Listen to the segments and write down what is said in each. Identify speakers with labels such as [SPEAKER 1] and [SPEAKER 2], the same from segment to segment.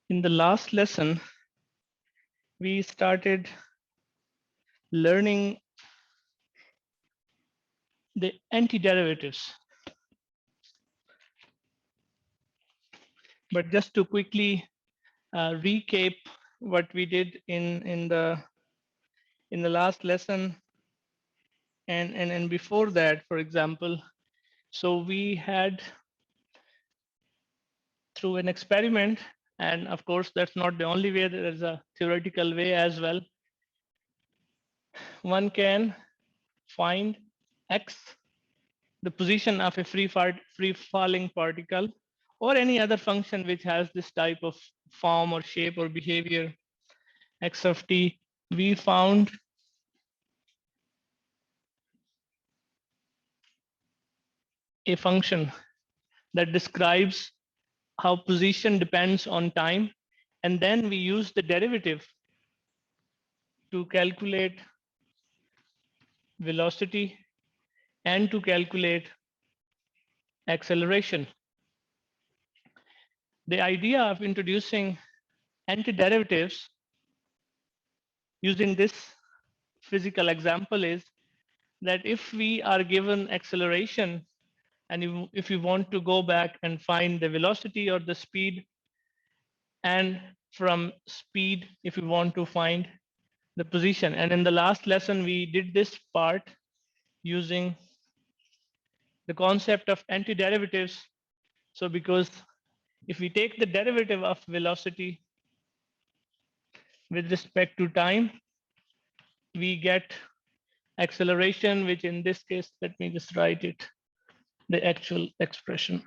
[SPEAKER 1] In the last lesson, we started learning the antiderivatives. But just to quickly recap what we did in the last lesson and before that, for example, so we had through an experiment, and of course that's not the only way, there is a theoretical way as well. One can find x, the position of a free falling particle, or any other function which has this type of form or shape or behavior, x of t. We found a function that describes how position depends on time, and then we use the derivative to calculate velocity and to calculate acceleration. The idea of introducing antiderivatives using this physical example is that if we are given acceleration and if we want to go back and find the velocity or the speed, and from speed if we want to find the position. And in the last lesson we did this part using the concept of antiderivatives. So because if we take the derivative of velocity with respect to time, we get acceleration, which in this case, let me just write it, the actual expression,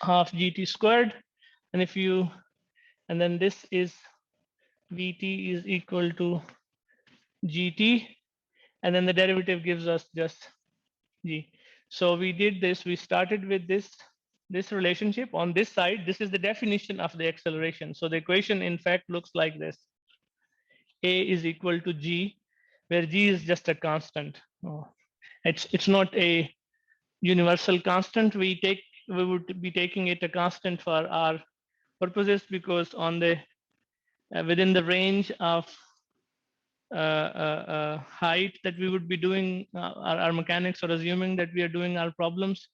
[SPEAKER 1] half gt squared. And if you, and then this is vt is equal to gt, and then the derivative gives us just g. So we did this, we started with this relationship on this side. This is the definition of the acceleration. So the equation in fact looks like this: a is equal to g, where g is just a constant. It's not a universal constant. We would be taking it a constant for our purposes, because on the within the range of height that we would be doing our mechanics, or assuming that we are doing our problems,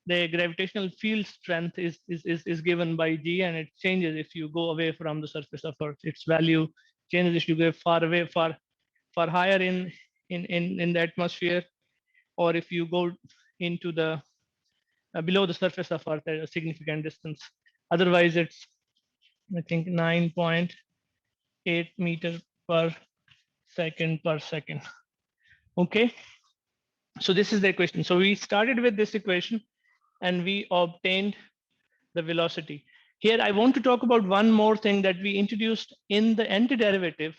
[SPEAKER 1] the gravitational field strength is given by g, and it changes if you go away from the surface of Earth. Its value changes if you go far away, far higher in the atmosphere, or if you go into the below the surface of Earth at a significant distance. Otherwise, it's I think 9.8 meter per second. Okay, so this is the equation. So we started with this equation and we obtained the velocity. Here I want to talk about one more thing that we introduced in the antiderivative,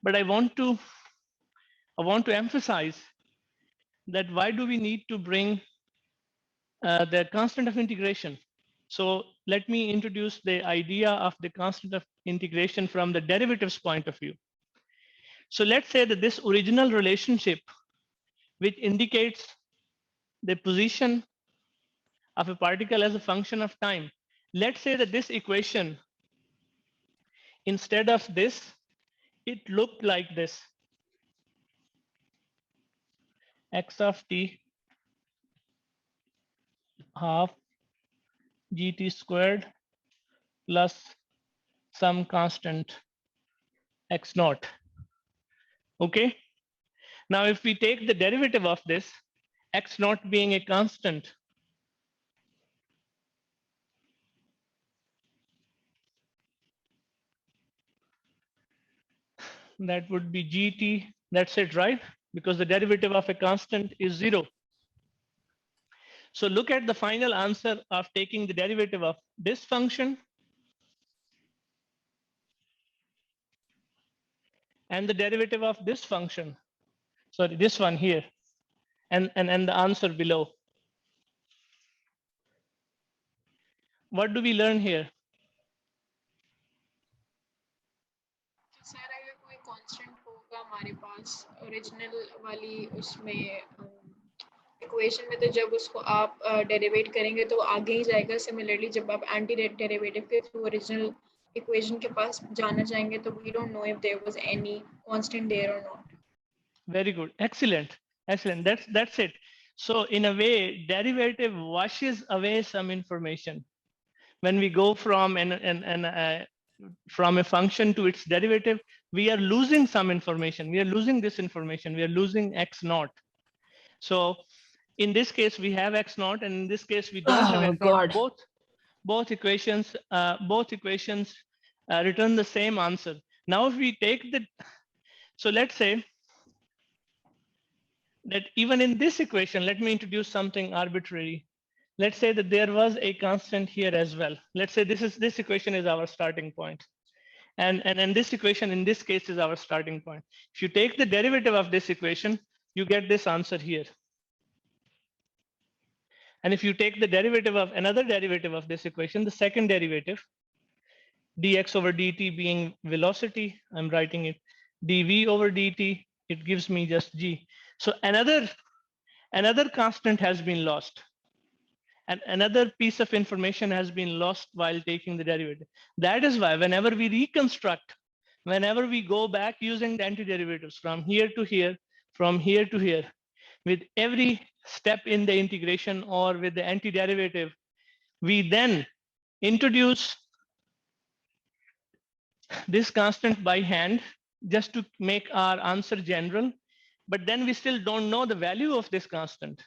[SPEAKER 1] but I want to emphasize that why do we need to bring the constant of integration. So let me introduce the idea of the constant of integration from the derivatives point of view. So let's say that this original relationship, which indicates the position of a particle as a function of time, let's say that this equation, instead of this, it looked like this: x of t half gt squared plus some constant x naught. Okay, now if we take the derivative of this, x naught being a constant, that would be gt. That's it, right? Because the derivative of a constant is 0. So look at the final answer of taking the derivative of this function and the derivative of this function. Sorry, this one here, and the answer below. What do we learn here?
[SPEAKER 2] Sir अगर कोई constant होगा हमारे पास original वाली उसमें equation में, तो जब उसको आप डेरिवेट करेंगे तो आगे ही जाएगा. सिमिलरली जब आप एंटी डेरिवेटिव के थ्रू ओरिजिनल equation के पास जाना चाहेंगे तो we don't know if there was any constant there or not.
[SPEAKER 1] Very good. Excellent. Excellent. That's it. So in a way, derivative washes away some information. When we go from from a function to its derivative, we are losing some information. We are losing this information. We are losing x naught. So in this case, we have x naught, and in this case, we don't have x naught. Both equations return the same answer. Now, if we take the, so let's say that even in this equation, let me introduce something arbitrary. Let's say that there was a constant here as well. Let's say this equation is our starting point. And this equation in this case is our starting point. If you take the derivative of this equation, you get this answer here. And if you take the derivative of another derivative of this equation, the second derivative, dx over dt being velocity, I'm writing it dv over dt, it gives me just g. So another constant has been lost. And another piece of information has been lost while taking the derivative. That is why whenever we reconstruct, whenever we go back using the antiderivatives from here to here, from here to here, with every step in the integration or with the antiderivative, we then introduce this constant by hand just to make our answer general, but then we still don't know the value of this constant.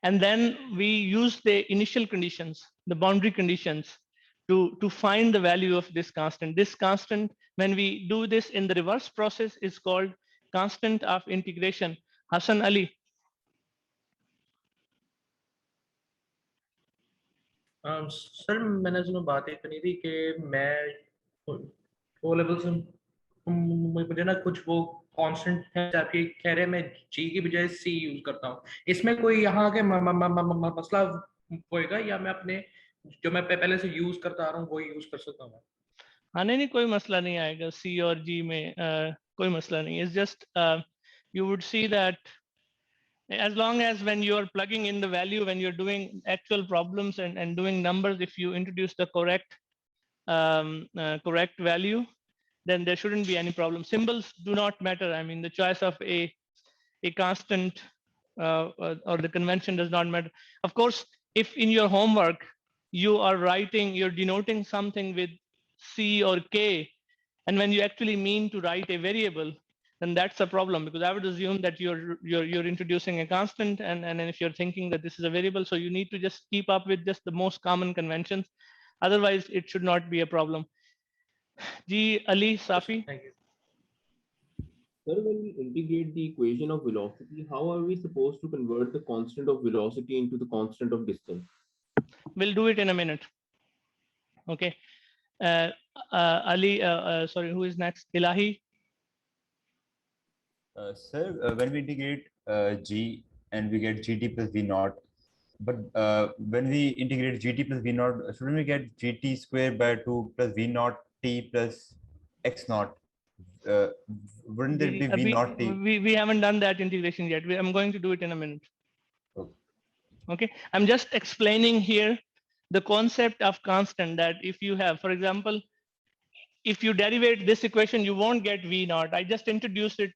[SPEAKER 1] And then we use the initial conditions, the boundary conditions, to find the value of this constant. This constant, when we do this in the reverse process, is called constant of integration. Hassan Ali.
[SPEAKER 3] Sir मैंने सुना बात एक कही थी कि मैं O level से मुझे ना कुछ वो कांस्टेंट है आपके कह रहे हैं मैं जी की बजाय सी यूज करता हूँ इसमें कोई यहाँ के मसला होएगा या मैं अपने जो मैं पहले से यूज करता आ रहा हूँ वो यूज कर सकता हूँ
[SPEAKER 1] हाँ नहीं कोई मसला नहीं आएगा सी और जी में कोई मसला नहीं it's just you would see that as long as when you are plugging in the value, when you're doing actual problems and doing numbers, if you introduce the correct correct value, then there shouldn't be any problem. Symbols do not matter. I mean, the choice of a constant or the convention does not matter. Of course, if in your homework you are writing, you're denoting something with C or K, and when you actually mean to write a variable, then that's a problem because I would assume that you're introducing a constant, and if you're thinking that this is a variable, so you need to just keep up with just the most common conventions. Otherwise, it should not be a problem. Ji Ali Safi.
[SPEAKER 3] Thank you.
[SPEAKER 4] Sir, when we integrate the equation of velocity, how are we supposed to convert the constant of velocity into the constant of distance?
[SPEAKER 1] We'll do it in a minute. Okay. Ali, sorry, who is next? Ilahi.
[SPEAKER 5] Sir, when we integrate g and we get gt plus v naught, but when we integrate gt plus v naught, shouldn't we get gt squared by 2 plus v naught t plus x naught? Wouldn't there be v naught t?
[SPEAKER 1] We haven't done that integration yet. I'm going to do it in a minute.
[SPEAKER 5] Okay.
[SPEAKER 1] Okay. I'm just explaining here the concept of constant, that if you have, for example, if you derivate this equation, you won't get v naught. I just introduced it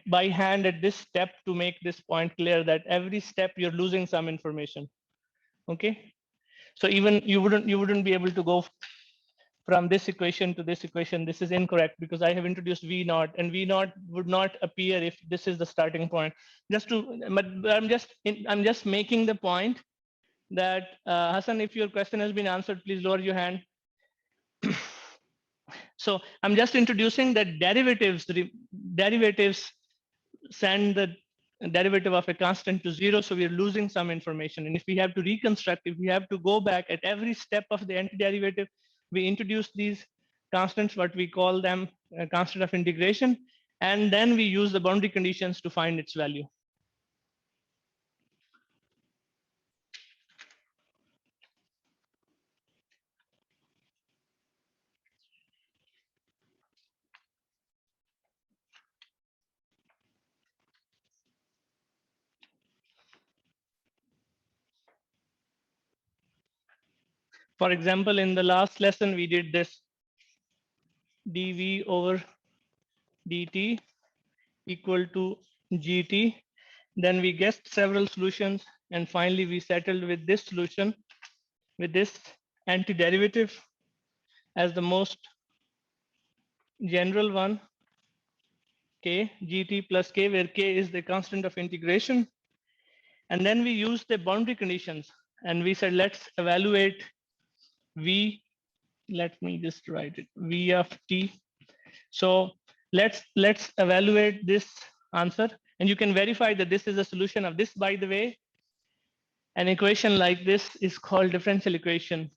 [SPEAKER 1] by hand at this step to make this point clear that every step you're losing some information. Okay. So even you wouldn't be able to go from this equation to this equation. This is incorrect because I have introduced v naught, and v naught would not appear if this is the starting point. But I'm just making the point that Hassan, if your question has been answered, please lower your hand. So I'm just introducing that derivatives send the derivative of a constant to 0, so we're losing some information. And if we have to reconstruct, if we have to go back at every step of the antiderivative, we introduce these constants, what we call them constant of integration, and then we use the boundary conditions to find its value. For example, in the last lesson, we did this. dv over dt equal to gt. Then we guessed several solutions, and finally we settled with this solution, with this antiderivative as the most general one, k, gt plus k, where k is the constant of integration. And then we used the boundary conditions, and we said, let's evaluate v, let me just write it, v of t. So let's evaluate this answer, and you can verify that this is a solution of this. By the way, an equation like this is called differential equation.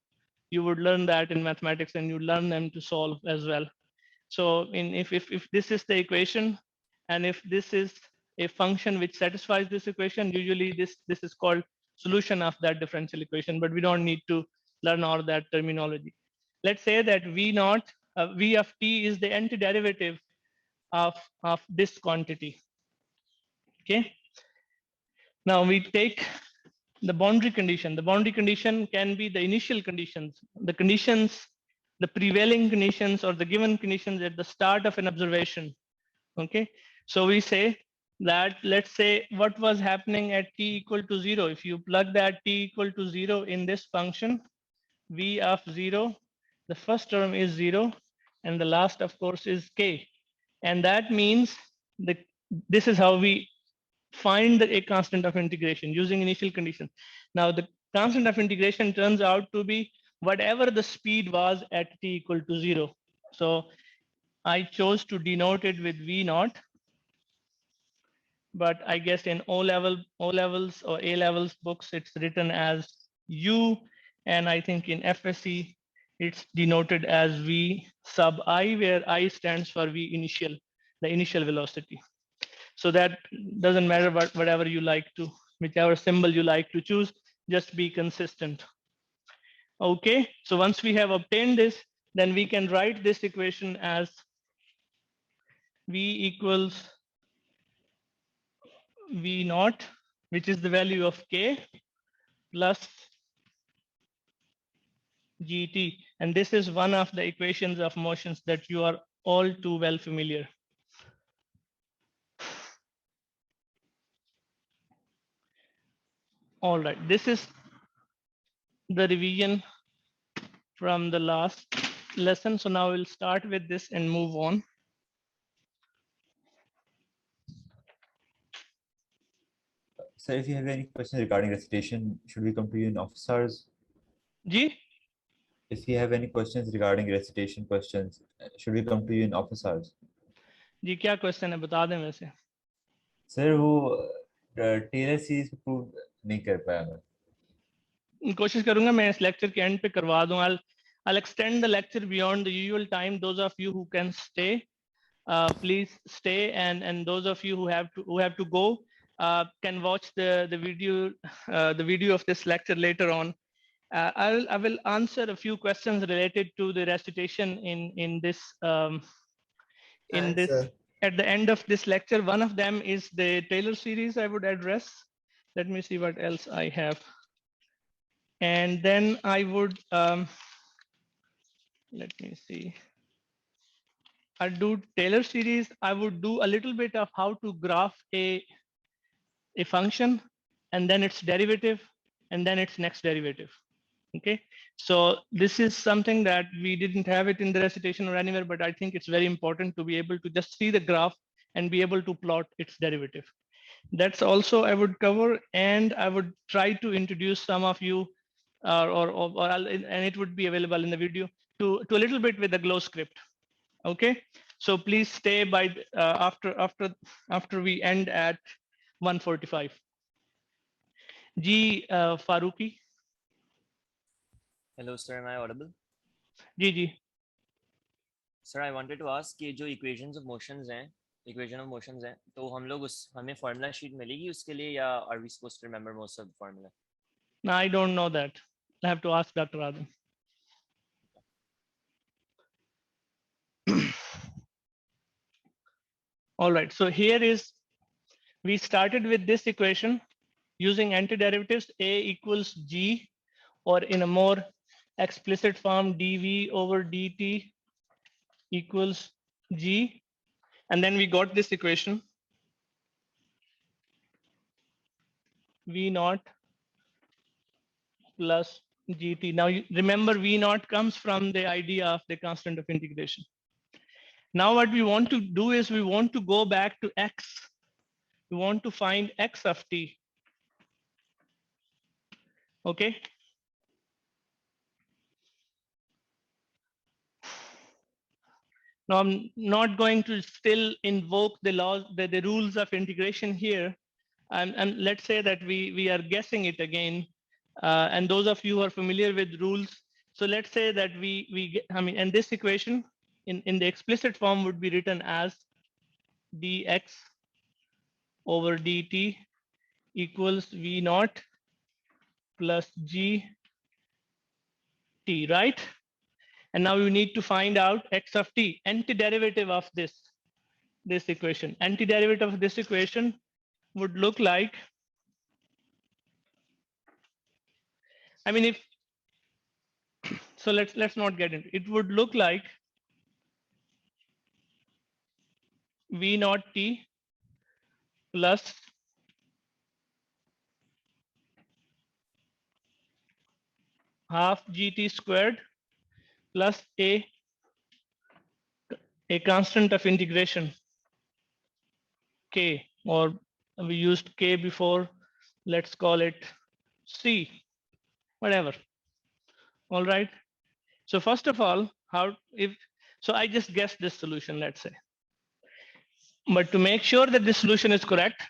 [SPEAKER 1] You would learn that in mathematics, and you learn them to solve as well. So if this is the equation, and if this is a function which satisfies this equation, usually this is called solution of that differential equation, but we don't need to learn all that terminology. Let's say that v naught, v of t is the antiderivative of this quantity. Okay. Now we take the boundary condition. The boundary condition can be the initial conditions, the conditions, the prevailing conditions, or the given conditions at the start of an observation. Okay. So we say that, let's say what was happening at t equal to 0. If you plug that t equal to 0 in this function, v of 0, the first term is 0, and the last, of course, is k. And that means that this is how we find a constant of integration using initial conditions. Now the constant of integration turns out to be whatever the speed was at t equal to 0. So I chose to denote it with v naught, but I guess in O levels or A levels books, it's written as u, and I think in FSC it's denoted as v sub I, where I stands for v initial, the initial velocity. So that doesn't matter whatever you like to, whichever symbol you like to choose, just be consistent. Okay, so once we have obtained this, then we can write this equation as v equals v naught, which is the value of k, plus gt. And this is one of the equations of motions that you are all too well familiar. All right, this is the revision from the last lesson. So now we'll start with this and move on.
[SPEAKER 5] So if you have any questions regarding recitation, should we come to you in office hours?
[SPEAKER 1] Ji?
[SPEAKER 5] If you have any questions regarding recitation questions, should we come to you in office hours?
[SPEAKER 1] जी क्या question है बता दें वैसे.
[SPEAKER 5] Sir वो Taylor series को prove नहीं कर पाया मैं.
[SPEAKER 1] कोशिश करूंगा मैं इस लेक्चर के एंड पे करवा दूं. I'll extend the lecture beyond the usual time. Those of you who can stay, please stay, and those of you who have to go can watch the video of this lecture later on. I will answer a few questions related to the recitation in this at the end of this lecture. One of them is the Taylor series I would address. Let me see what else I have. And then I would, let me see. I'll do Taylor series. I would do a little bit of how to graph a function, and then its derivative, and then its next derivative. Okay, so this is something that we didn't have it in the recitation or anywhere, but I think it's very important to be able to just see the graph and be able to plot its derivative. That's also I would cover, and I would try to introduce some of you, and it would be available in the video, to a little bit with the glow script. Okay, so please stay by after we end at 1:45. Ji Faruqi.
[SPEAKER 6] Hello, sir. Am I audible?
[SPEAKER 1] Ji.
[SPEAKER 6] Sir, I wanted to ask कि जो equation of motions हैं, तो हम लोग हमें formula sheet मिलेगी उसके लिए, या are we supposed to remember most of the formula?
[SPEAKER 1] No, I don't know that. I have to ask Dr. Adam. All right, so here is, we started with this equation using antiderivatives. A equals G, or in a more explicit form, dV over dt equals G. And then we got this equation. V naught plus GT. Now you remember V naught comes from the idea of the constant of integration. Now what we want to do is we want to go back to X. We want to find X of T. Okay. Now I'm not going to still invoke the laws, the rules of integration here. And let's say that we are guessing it again. And those of you who are familiar with rules, so let's say that and this equation in the explicit form would be written as dx over dt equals v naught plus g t, right? And now you need to find out x of t, antiderivative of this equation. Antiderivative of this equation would look like, I mean, so let's not get into it. It would look like v naught t plus half gt squared plus a constant of integration k, or we used k before, let's call it c, whatever. All right. So first of all, so I just guessed this solution, let's say. But to make sure that this solution is correct,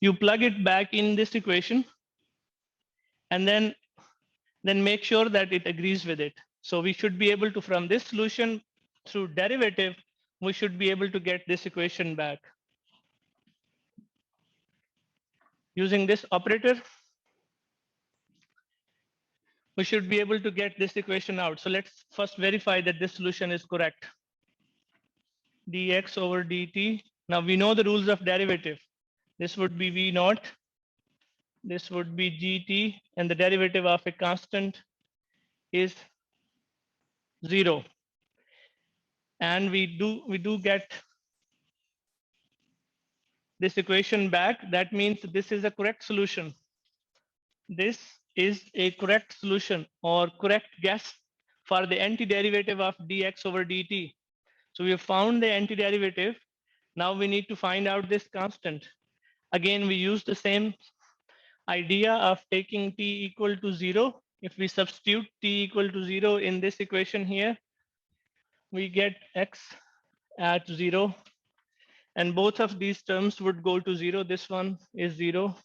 [SPEAKER 1] you plug it back in this equation and then make sure that it agrees with it. So we should be able to, from this solution through derivative, we should be able to get this equation back. Using this operator, we should be able to get this equation out. So let's first verify that this solution is correct. dx over dt. Now we know the rules of derivative. This would be v naught. This would be gt, and the derivative of a constant is 0. And we do get this equation back. That means this is a correct solution. This is a correct solution or correct guess for the antiderivative of dx over dt. So we have found the antiderivative. Now we need to find out this constant. Again, we use the same idea of taking t equal to 0. If we substitute t equal to 0 in this equation here, we get x at 0. And both of these terms would go to 0. This one is 0.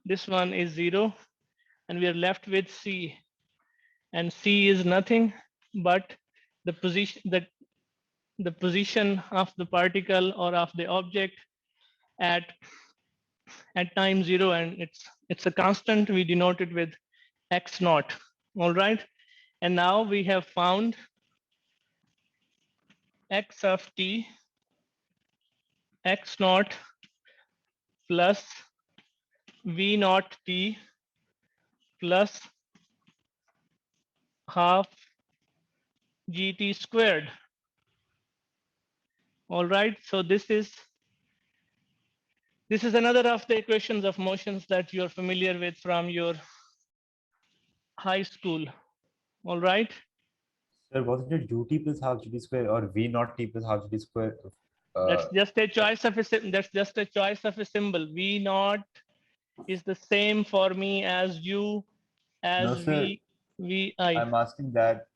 [SPEAKER 1] This one is 0. And we are left with c. And c is nothing but the position of the particle or of the object at time 0, and it's a constant. We denote it with x naught. All right. And now we have found x of t, x naught plus v naught t plus half gt squared. All right. So this is another of the equations of motions that you're familiar with from your high school. All right.
[SPEAKER 5] Sir, wasn't it ut plus half gt square or v naught t plus half gt square?
[SPEAKER 1] That's just a choice of a symbol. V naught is the same for me as u as
[SPEAKER 5] No, sir.
[SPEAKER 1] vi.
[SPEAKER 5] I'm asking that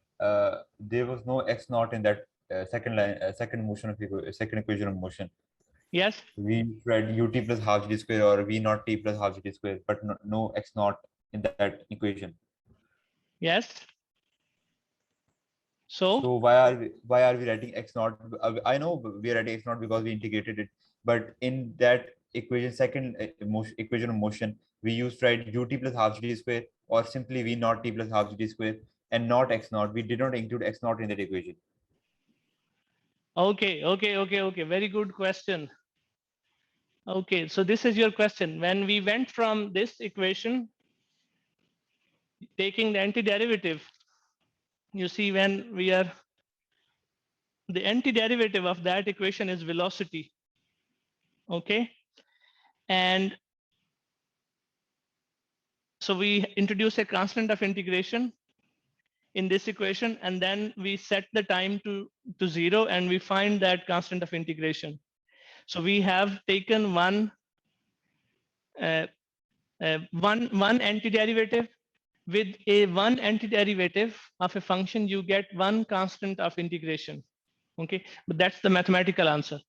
[SPEAKER 5] there was no x naught in that second equation of motion.
[SPEAKER 1] Yes.
[SPEAKER 5] We read ut plus half gt square or v naught t plus half gt square, but no x naught in that equation.
[SPEAKER 1] Yes. So
[SPEAKER 5] why are we writing x naught? I know we are writing x naught because we integrated it, but in that equation, second equation of motion, we used to write ut plus half gt square or simply v naught t plus half gt square and not x naught. We did not include x naught in that equation.
[SPEAKER 1] Okay. Very good question. Okay, so this is your question. When we went from this equation, taking the antiderivative, you see when we are the antiderivative of that equation is velocity. Okay, and so we introduce a constant of integration in this equation, and then we set the time to 0, and we find that constant of integration. So we have taken one antiderivative. With one antiderivative of a function, you get one constant of integration. Okay, but that's the mathematical answer.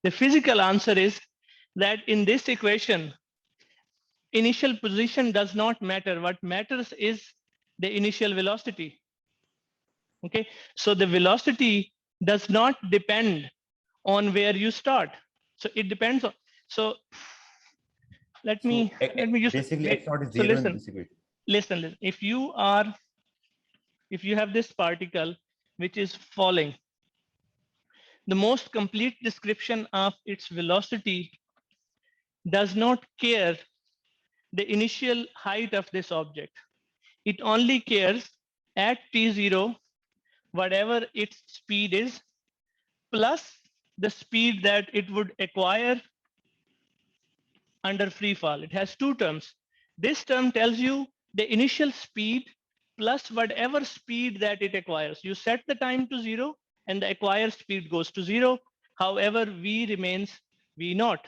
[SPEAKER 1] The physical answer is that in this equation, initial position does not matter. What matters is the initial velocity. Okay, so the velocity does not depend on where you start. So it depends on, so let me just
[SPEAKER 5] basically x naught is
[SPEAKER 1] so
[SPEAKER 5] 0 in this equation.
[SPEAKER 1] listen. If you have this particle which is falling, the most complete description of its velocity does not care the initial height of this object. It only cares at t0, whatever its speed is, plus the speed that it would acquire under free fall. It has two terms. This term tells you the initial speed plus whatever speed that it acquires. You set the time to 0 and the acquired speed goes to 0. However, v remains v naught,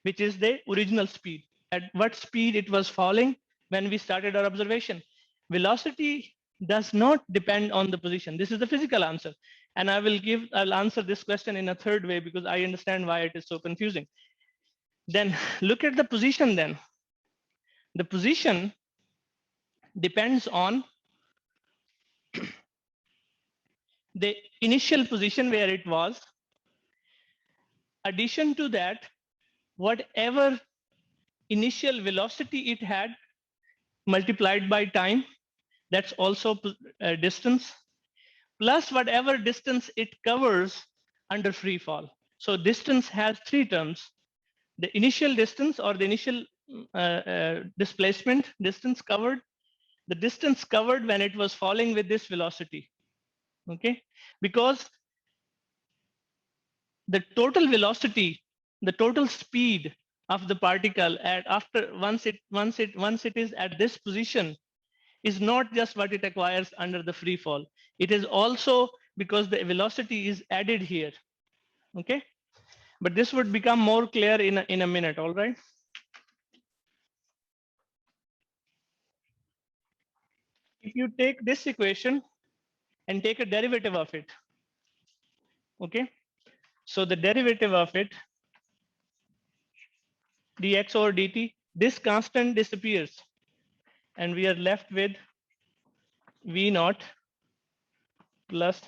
[SPEAKER 1] which is the original speed. At what speed it was falling when we started our observation. Velocity does not depend on the position. This is the physical answer. And I'll answer this question in a third way because I understand why it is so confusing. Then look at the position then. The position depends on the initial position where it was. Addition to that, whatever initial velocity it had multiplied by time, that's also distance, plus whatever distance it covers under free fall. So distance has three terms: the initial distance or the initial displacement distance covered, the distance covered when it was falling with this velocity. Okay, because the total velocity, the total speed of the particle once it is at this position is not just what it acquires under the free fall. It is also because the velocity is added here. Okay, but this would become more clear in a minute. All right. If you take this equation and take a derivative of it, okay, so the derivative of it, dx over dt, this constant disappears and we are left with v naught plus,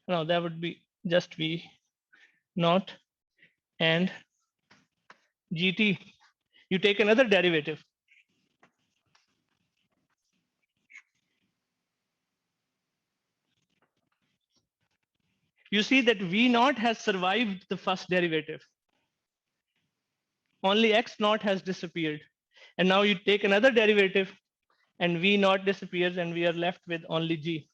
[SPEAKER 1] no, that would be just v naught and gt. You take another derivative. You see that v naught has survived the first derivative. Only x naught has disappeared. And now you take another derivative and v naught disappears and we are left with only g.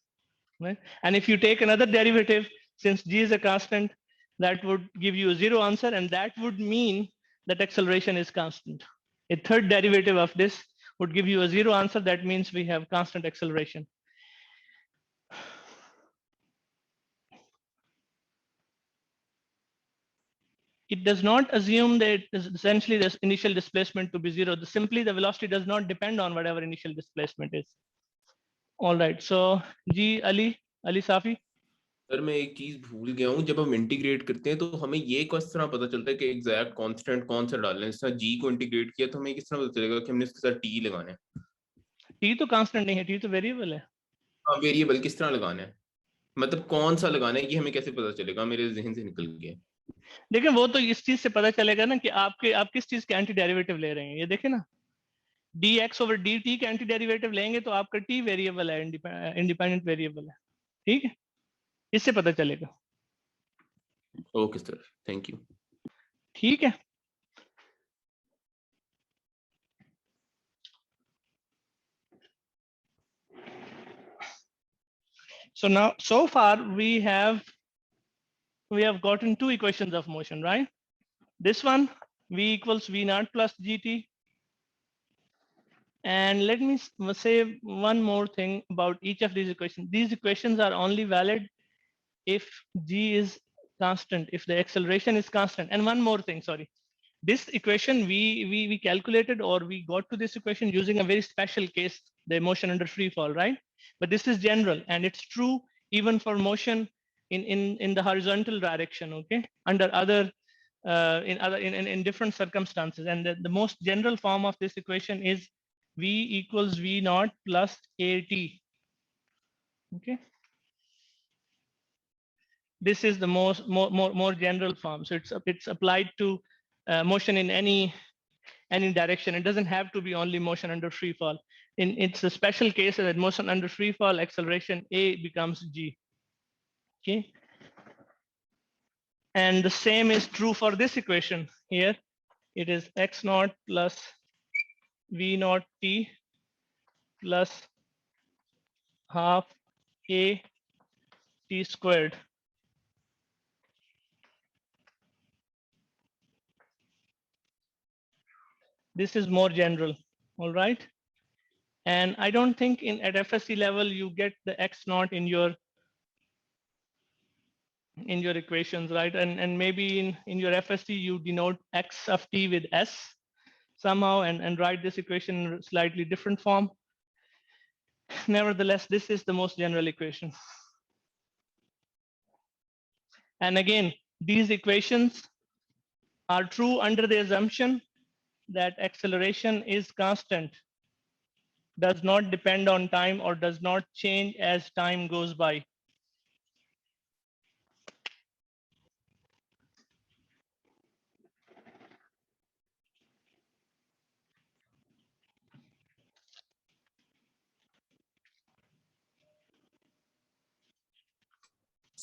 [SPEAKER 1] Right? And if you take another derivative, since g is a constant, that would give you a 0 answer, and that would mean that acceleration is constant. A third derivative of this would give you a 0 answer. That means we have constant acceleration. It does not assume that essentially this initial displacement to be 0. Simply the velocity does not depend on whatever initial displacement is. All right. So G Ali Safi.
[SPEAKER 4] Sir मैं एक चीज भूल गया हूँ, जब हम integrate करते हैं तो हमें ये किस तरह पता चलता है कि एग्जैक्ट कांस्टेंट कौन सा डालना है? जिस तरह जी को इंटीग्रेट किया तो हमें किस तरह पता चलेगा कि हमने इसके साथ टी लगाना है?
[SPEAKER 1] टी तो कांस्टेंट नहीं है, टी तो वेरिएबल है।
[SPEAKER 4] हाँ, वेरिएबल किस तरह लगाना है, मतलब कौन सा लगाना है, ये हमें कैसे पता चलेगा? मेरे जहन से निकल गया।
[SPEAKER 1] देखिए वो तो इस चीज से पता चलेगा ना कि आप किस चीज के एंटी डेरिवेटिव ले रहे हैं। ये देखे ना, dx ओवर dt के एंटी डेरिवेटिव लेंगे तो आपका t वेरिएबल है, इंडिपेंडेंट वेरिएबल है। ठीक है, इससे पता चलेगा।
[SPEAKER 4] Okay sir, thank you.
[SPEAKER 1] ठीक है, so now so far we have we have gotten two equations of motion, right? This one, v equals v naught plus gt. And let me say one more thing about each of these equations. These equations are only valid if g is constant, if the acceleration is constant. And one more thing, sorry. This equation we calculated, or we got to this equation using a very special case, the motion under free fall, right? But this is general, and it's true even for motion in the horizontal direction, okay? Under other in different circumstances. And the most general form of this equation is v equals v naught plus at. Okay. This is the more general form. So it's applied to motion in any direction. It doesn't have to be only motion under free fall. It's a special case that motion under free fall, acceleration a becomes g. Okay. And the same is true for this equation here. It is x naught plus v naught t plus half a t squared. This is more general, all right? And I don't think at FSC level you get the x naught in your equations, right? And maybe in your FSC you denote x of t with s somehow and write this equation in a slightly different form. Nevertheless, this is the most general equation. And again, these equations are true under the assumption that acceleration is constant, does not depend on time, or does not change as time goes by.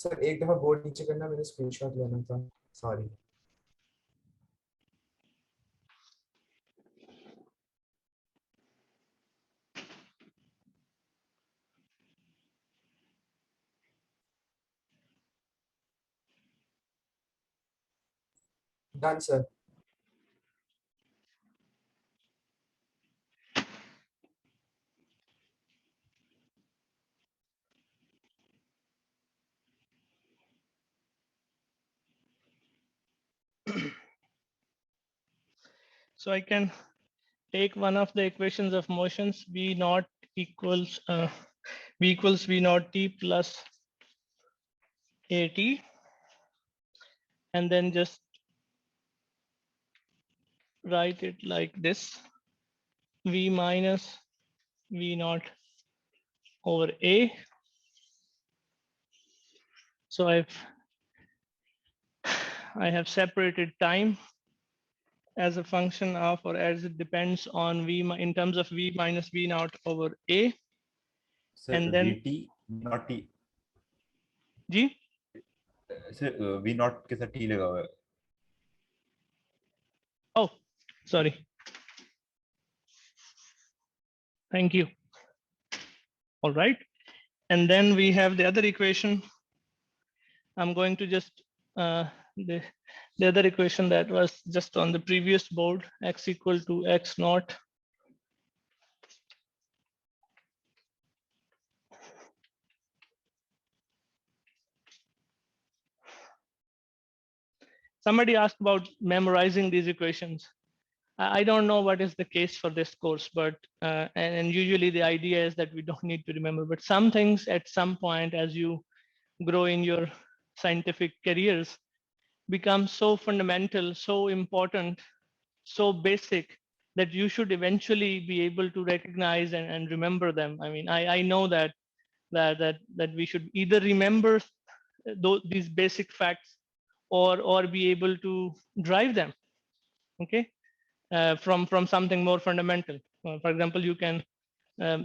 [SPEAKER 7] Sir एक दफा board नीचे करना, मैंने screenshot लेना था, sorry. Done sir.
[SPEAKER 1] So I can take one of the equations of motions, v naught equals v naught t plus at, and then just write it like this: v minus v naught over a. So I have separated time as a function of, or as it depends on v in terms of v minus v naught over a.
[SPEAKER 5] Sir,
[SPEAKER 1] and then
[SPEAKER 5] vt not t.
[SPEAKER 1] जी
[SPEAKER 5] Sir, v naught के साथ t लगा हुआ है.
[SPEAKER 1] Oh, sorry. Thank you. All right. And then we have the other equation. I'm going to just the other equation that was just on the previous board, x equal to x naught somebody asked about memorizing these equations. I don't know what is the case for this course, but and usually the idea is that we don't need to remember, but some things at some point as you grow in your scientific careers become so fundamental, so important, so basic that you should eventually be able to recognize and remember them. I mean, I know that we should either remember these basic facts or be able to drive them, okay, from something more fundamental. For example, you can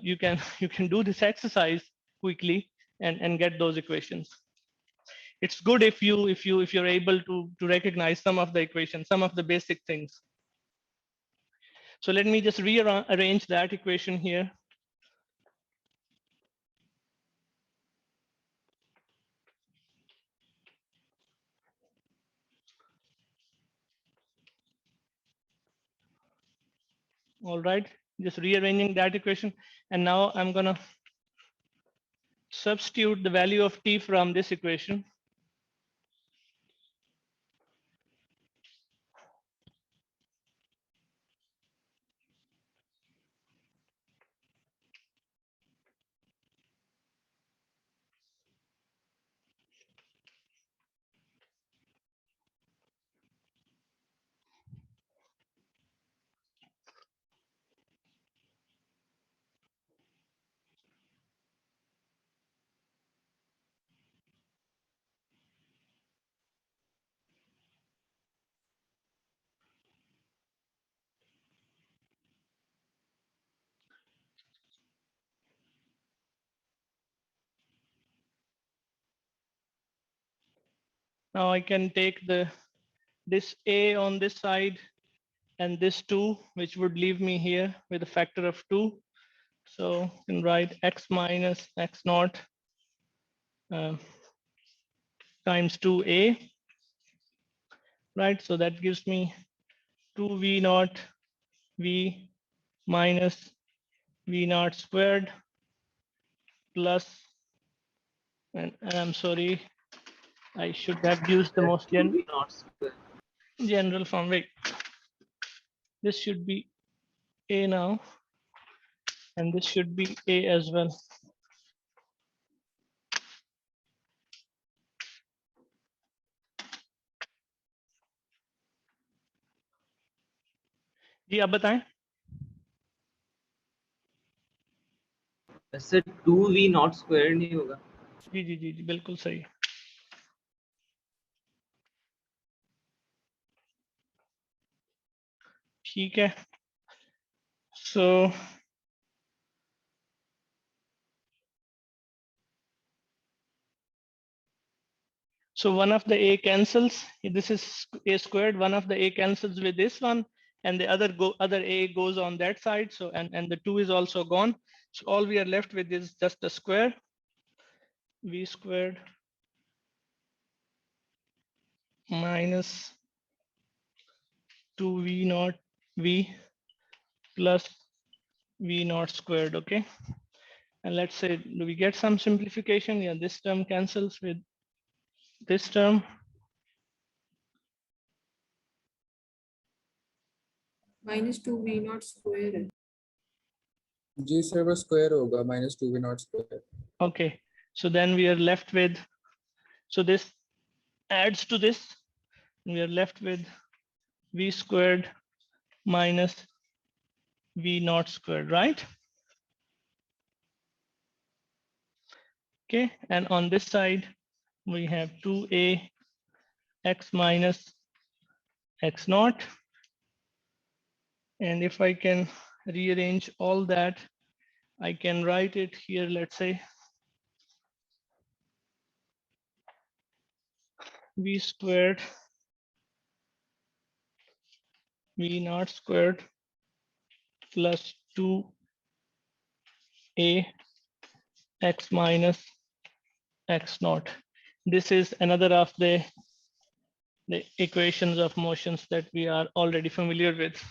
[SPEAKER 1] you can do this exercise quickly and get those equations. It's good if you're able to recognize some of the equations, some of the basic things. So let me just rearrange that equation here. All right, just rearranging that equation. And now I'm gonna substitute the value of t from this equation. Now I can take this a on this side and this 2, which would leave me here with a factor of 2. So I can write x minus x naught times 2a, right? So that gives me 2v naught v minus v naught squared plus, and I'm sorry, I should have used the most general form. Wait, this should be a now, and this should be a as well. जी आप बताएं।
[SPEAKER 8] वैसे 2v not square नहीं होगा।
[SPEAKER 1] जी जी जी जी बिल्कुल सही। ठीक है, so one of the a cancels. This is a squared. One of the a cancels with this one, and the other a goes on that side. So and the 2 is also gone. So all we are left with is just the square, v squared minus 2v naught v plus v naught squared. Okay, and let's say, do we get some simplification? Yeah, this term cancels with this term.
[SPEAKER 2] minus 2v naught square है।
[SPEAKER 7] जी sir वो square होगा minus 2v naught square।
[SPEAKER 1] Okay, so then we are left with, so this adds to this, we are left with v squared minus v naught squared, right? Okay, and on this side we have 2a x minus x naught, and if I can rearrange all that, I can write it here. Let's say v squared v naught squared plus 2a x minus x naught. This is another of the equations of motions that we are already familiar with.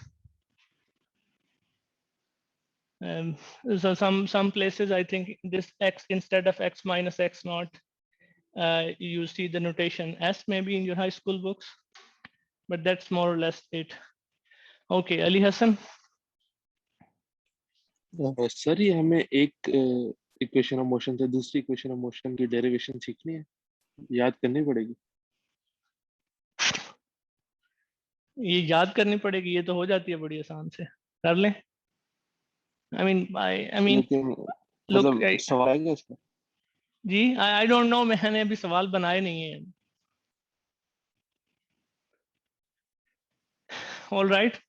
[SPEAKER 1] So some places I think this x instead of x minus x naught, you see the notation s maybe in your high school books, but that's more or less it. Okay, Ali Hassan.
[SPEAKER 9] Sir ये हमें एक equation of motion से दूसरी equation of motion की derivation सीखनी है, याद करनी पड़ेगी।
[SPEAKER 1] ये याद करनी पड़ेगी, ये तो हो जाती है बड़ी आसान से, कर लें। I mean look,
[SPEAKER 9] मतलब सवाल आएगा इसका?
[SPEAKER 1] जी I don't know, मैंने अभी सवाल बनाए नहीं है। All right,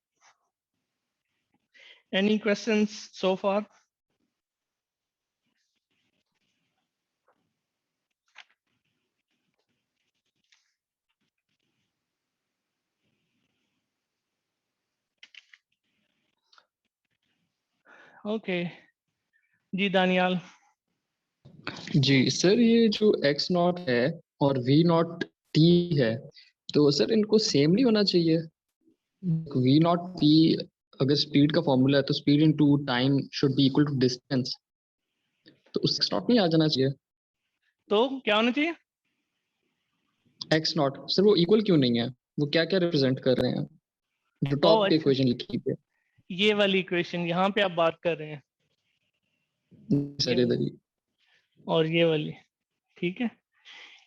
[SPEAKER 1] any questions so far? Okay, जी दानियाल।
[SPEAKER 10] जी सर, ये जो x नॉट है और v नॉट t है, तो सर इनको सेम नहीं होना चाहिए। v नॉट t अगर स्पीड का फॉर्मूला है तो speed into time should be equal to distance, तो उस x नॉट नहीं आ जाना चाहिए?
[SPEAKER 1] तो क्या होना चाहिए?
[SPEAKER 10] x नॉट सर वो इक्वल क्यों नहीं है? वो क्या क्या रिप्रेजेंट कर रहे हैं जो टॉप पे
[SPEAKER 1] अच्छा,
[SPEAKER 10] इक्वेशन लिखी है?
[SPEAKER 1] ये वाली इक्वेशन यहाँ पे आप बात कर रहे हैं,
[SPEAKER 10] सर इधर ही।
[SPEAKER 1] और ये वाली, ठीक है।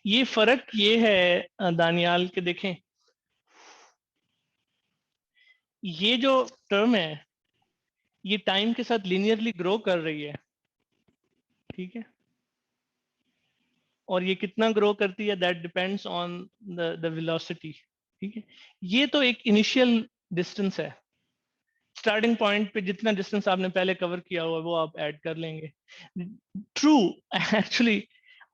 [SPEAKER 1] ये फर्क ये है दानियाल के, देखें ये जो टर्म है ये टाइम के साथ लिनियरली ग्रो कर रही है, ठीक है, और ये कितना ग्रो करती है that depends on the velocity, ठीक है। ये तो एक इनिशियल डिस्टेंस है, स्टार्टिंग पॉइंट पे जितना डिस्टेंस आपने पहले कवर किया हुआ वो आप ऐड कर लेंगे। True, actually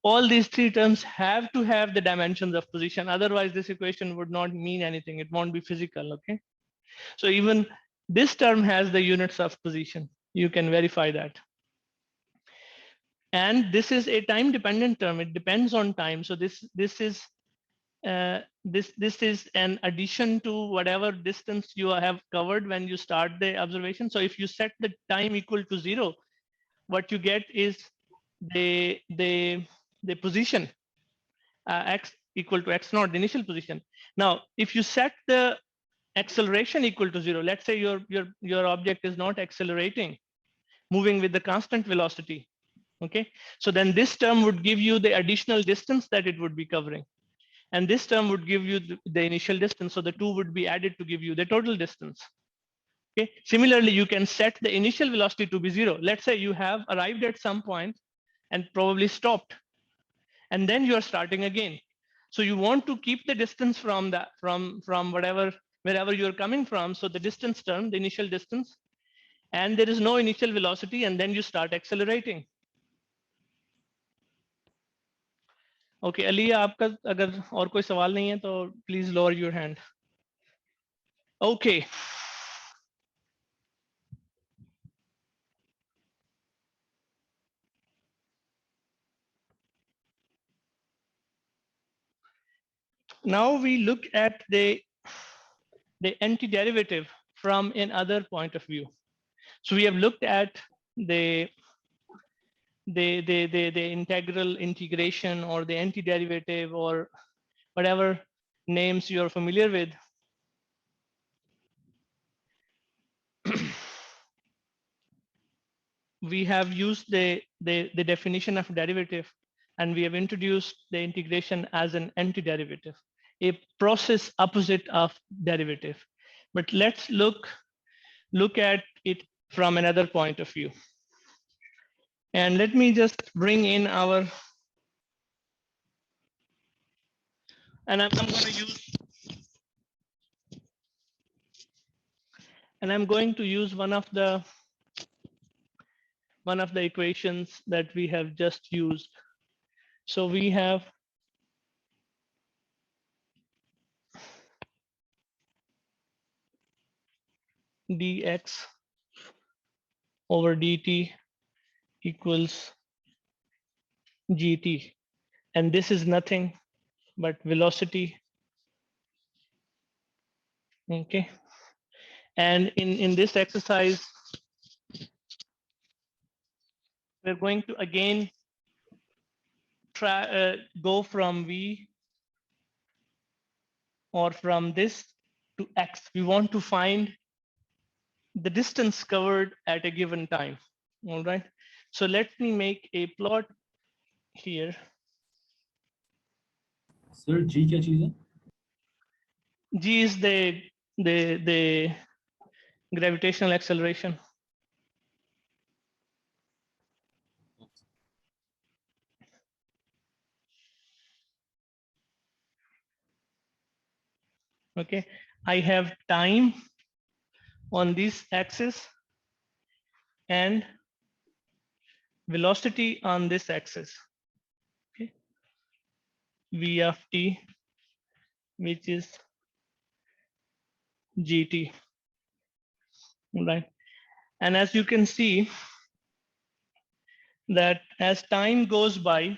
[SPEAKER 1] all these three terms have to have the dimensions of position, otherwise this equation would not mean anything, it won't be physical, okay. So even this term has the units of position, you can verify that. And this is a time dependent term, it depends on time. So this is this is an addition to whatever distance you have covered when you start the observation. So if you set the time equal to 0, what you get is the position x equal to x naught, the initial position. Now if you set the acceleration equal to 0, let's say your object is not accelerating, moving with the constant velocity, okay, so then this term would give you the additional distance that it would be covering, and this term would give you the initial distance, so the two would be added to give you the total distance. Okay. Similarly, you can set the initial velocity to be 0. Let's say you have arrived at some point and probably stopped, and then you are starting again. So you want to keep the distance from that, from wherever you are coming from. So the distance term, the initial distance, and there is no initial velocity, and then you start accelerating. Okay, Aliya, आपका अगर और कोई सवाल नहीं है तो please lower your hand. Okay. Now we look at the antiderivative from another point of view. So we have looked at the integral integration or the antiderivative or whatever names you're familiar with. We have used the definition of derivative, and we have introduced the integration as an antiderivative, a process opposite of derivative. But let's look at it from another point of view. And let me just bring in our, and I'm going to use, and I'm going to use one of the equations that we have just used. So we have dx over dt equals gt, and this is nothing but velocity, okay. And in this exercise we're going to again try go from v or from this to x. We want to find the distance covered at a given time. All right, so let me make a plot here.
[SPEAKER 11] Sir, G क्या चीज है?
[SPEAKER 1] G is the gravitational acceleration. Okay, I have time on this axis and velocity on this axis. Okay, v of t, which is gt, right? And as you can see that as time goes by,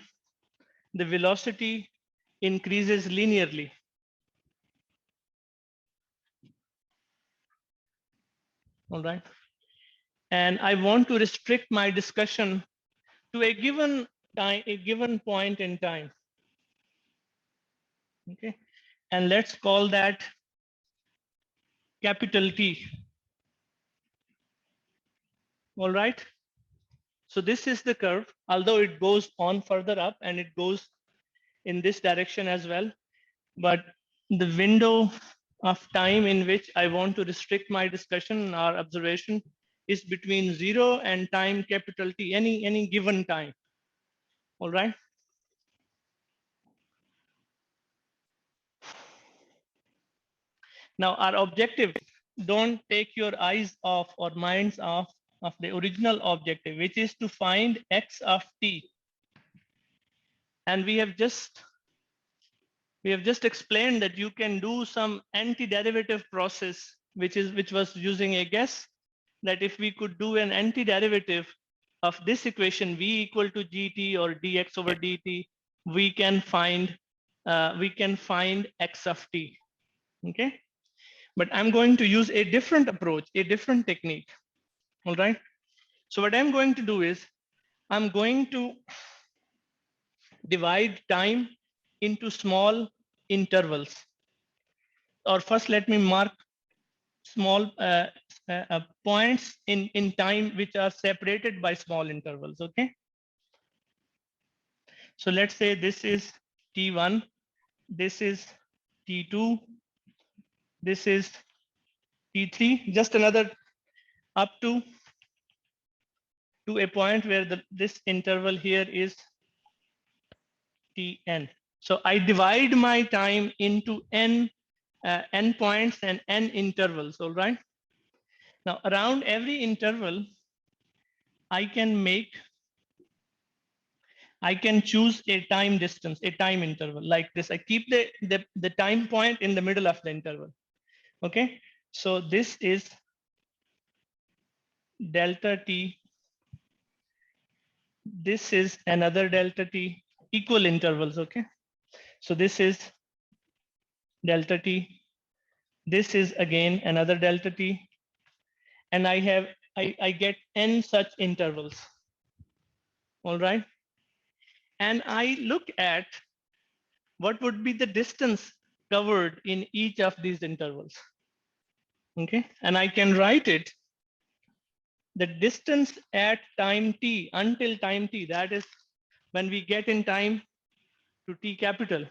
[SPEAKER 1] the velocity increases linearly. all right? And I want to restrict my discussion to a given time, a given point in time, okay? And let's call that capital T, all right? So this is the curve, although it goes on further up and it goes in this direction as well. But the window of time in which I want to restrict my discussion or observation is between 0 and time capital T, any given time, all right? Now our objective, don't take your eyes off or minds off of the original objective, which is to find x of t. And we have just explained that you can do some antiderivative process, which was using a guess that if we could do an antiderivative of this equation, v equal to gt or dx over dt, we can find x of t, okay? But I'm going to use a different approach, a different technique, all right? So what I'm going to do is I'm going to divide time into small intervals. Or first, let me mark small points in time which are separated by small intervals, okay? So let's say this is T1, this is T2, this is T3, just another up to a point where this interval here is Tn. So I divide my time into n points and n intervals, all right? Now around every interval, I can choose a time distance, a time interval like this. I keep the time point in the middle of the interval, okay? So this is delta t. This is another delta t, equal intervals, okay? So this is delta t. This is again another delta t. And I get n such intervals, all right? And I look at what would be the distance covered in each of these intervals, okay? And I can write it, the distance at time t until time t, that is when we get in time to t capital.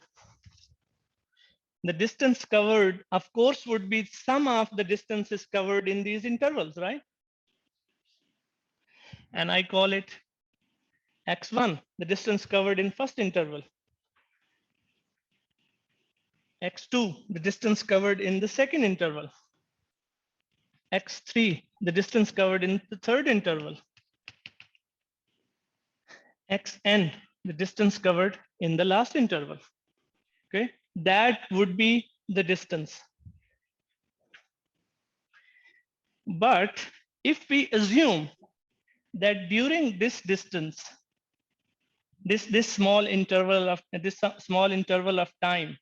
[SPEAKER 1] The distance covered, of course, would be sum of the distances covered in these intervals, right? And I call it x1, the distance covered in first interval. x2, the distance covered in the second interval. x3, the distance covered in the third interval. xn, the distance covered in the last interval, okay? That would be the distance. But if we assume that during this distance, this small interval of time,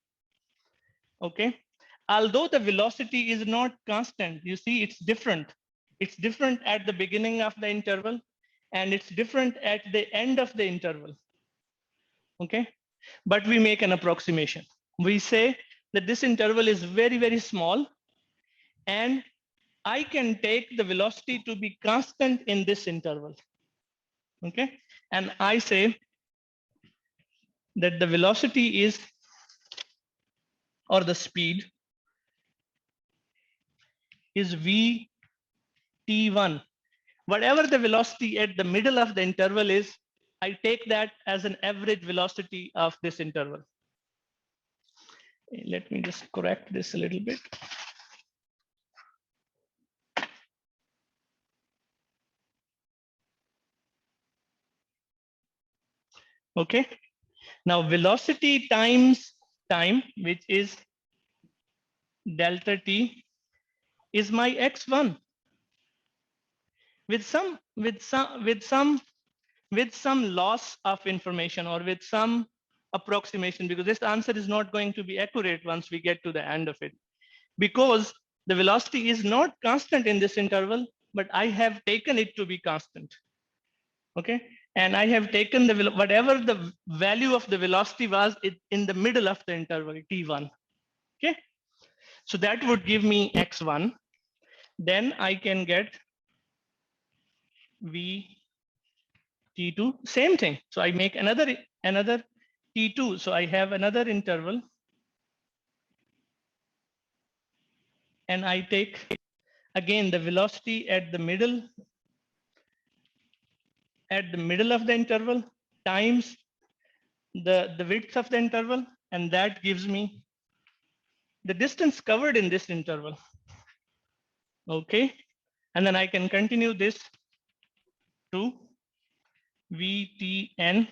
[SPEAKER 1] okay, although the velocity is not constant, you see it's different. It's different at the beginning of the interval and it's different at the end of the interval, okay? But we make an approximation. We say that this interval is very, very small and I can take the velocity to be constant in this interval, okay? And I say that the velocity is, or the speed is v t1. Whatever the velocity at the middle of the interval is, I take that as an average velocity of this interval. Let me just correct this a little bit. Okay, now velocity times time, which is delta t, is my x1 with some loss of information or with some approximation, because this answer is not going to be accurate once we get to the end of it, because the velocity is not constant in this interval, but I have taken it to be constant. Okay, and I have taken the whatever the value of the velocity was in the middle of the interval t1. Okay, so that would give me x1. Then I can get v t2, same thing. So I make another t2. So I have another interval, and I take again the velocity at the middle of the interval times the width of the interval, and that gives me the distance covered in this interval. Okay, and then I can continue this to vtn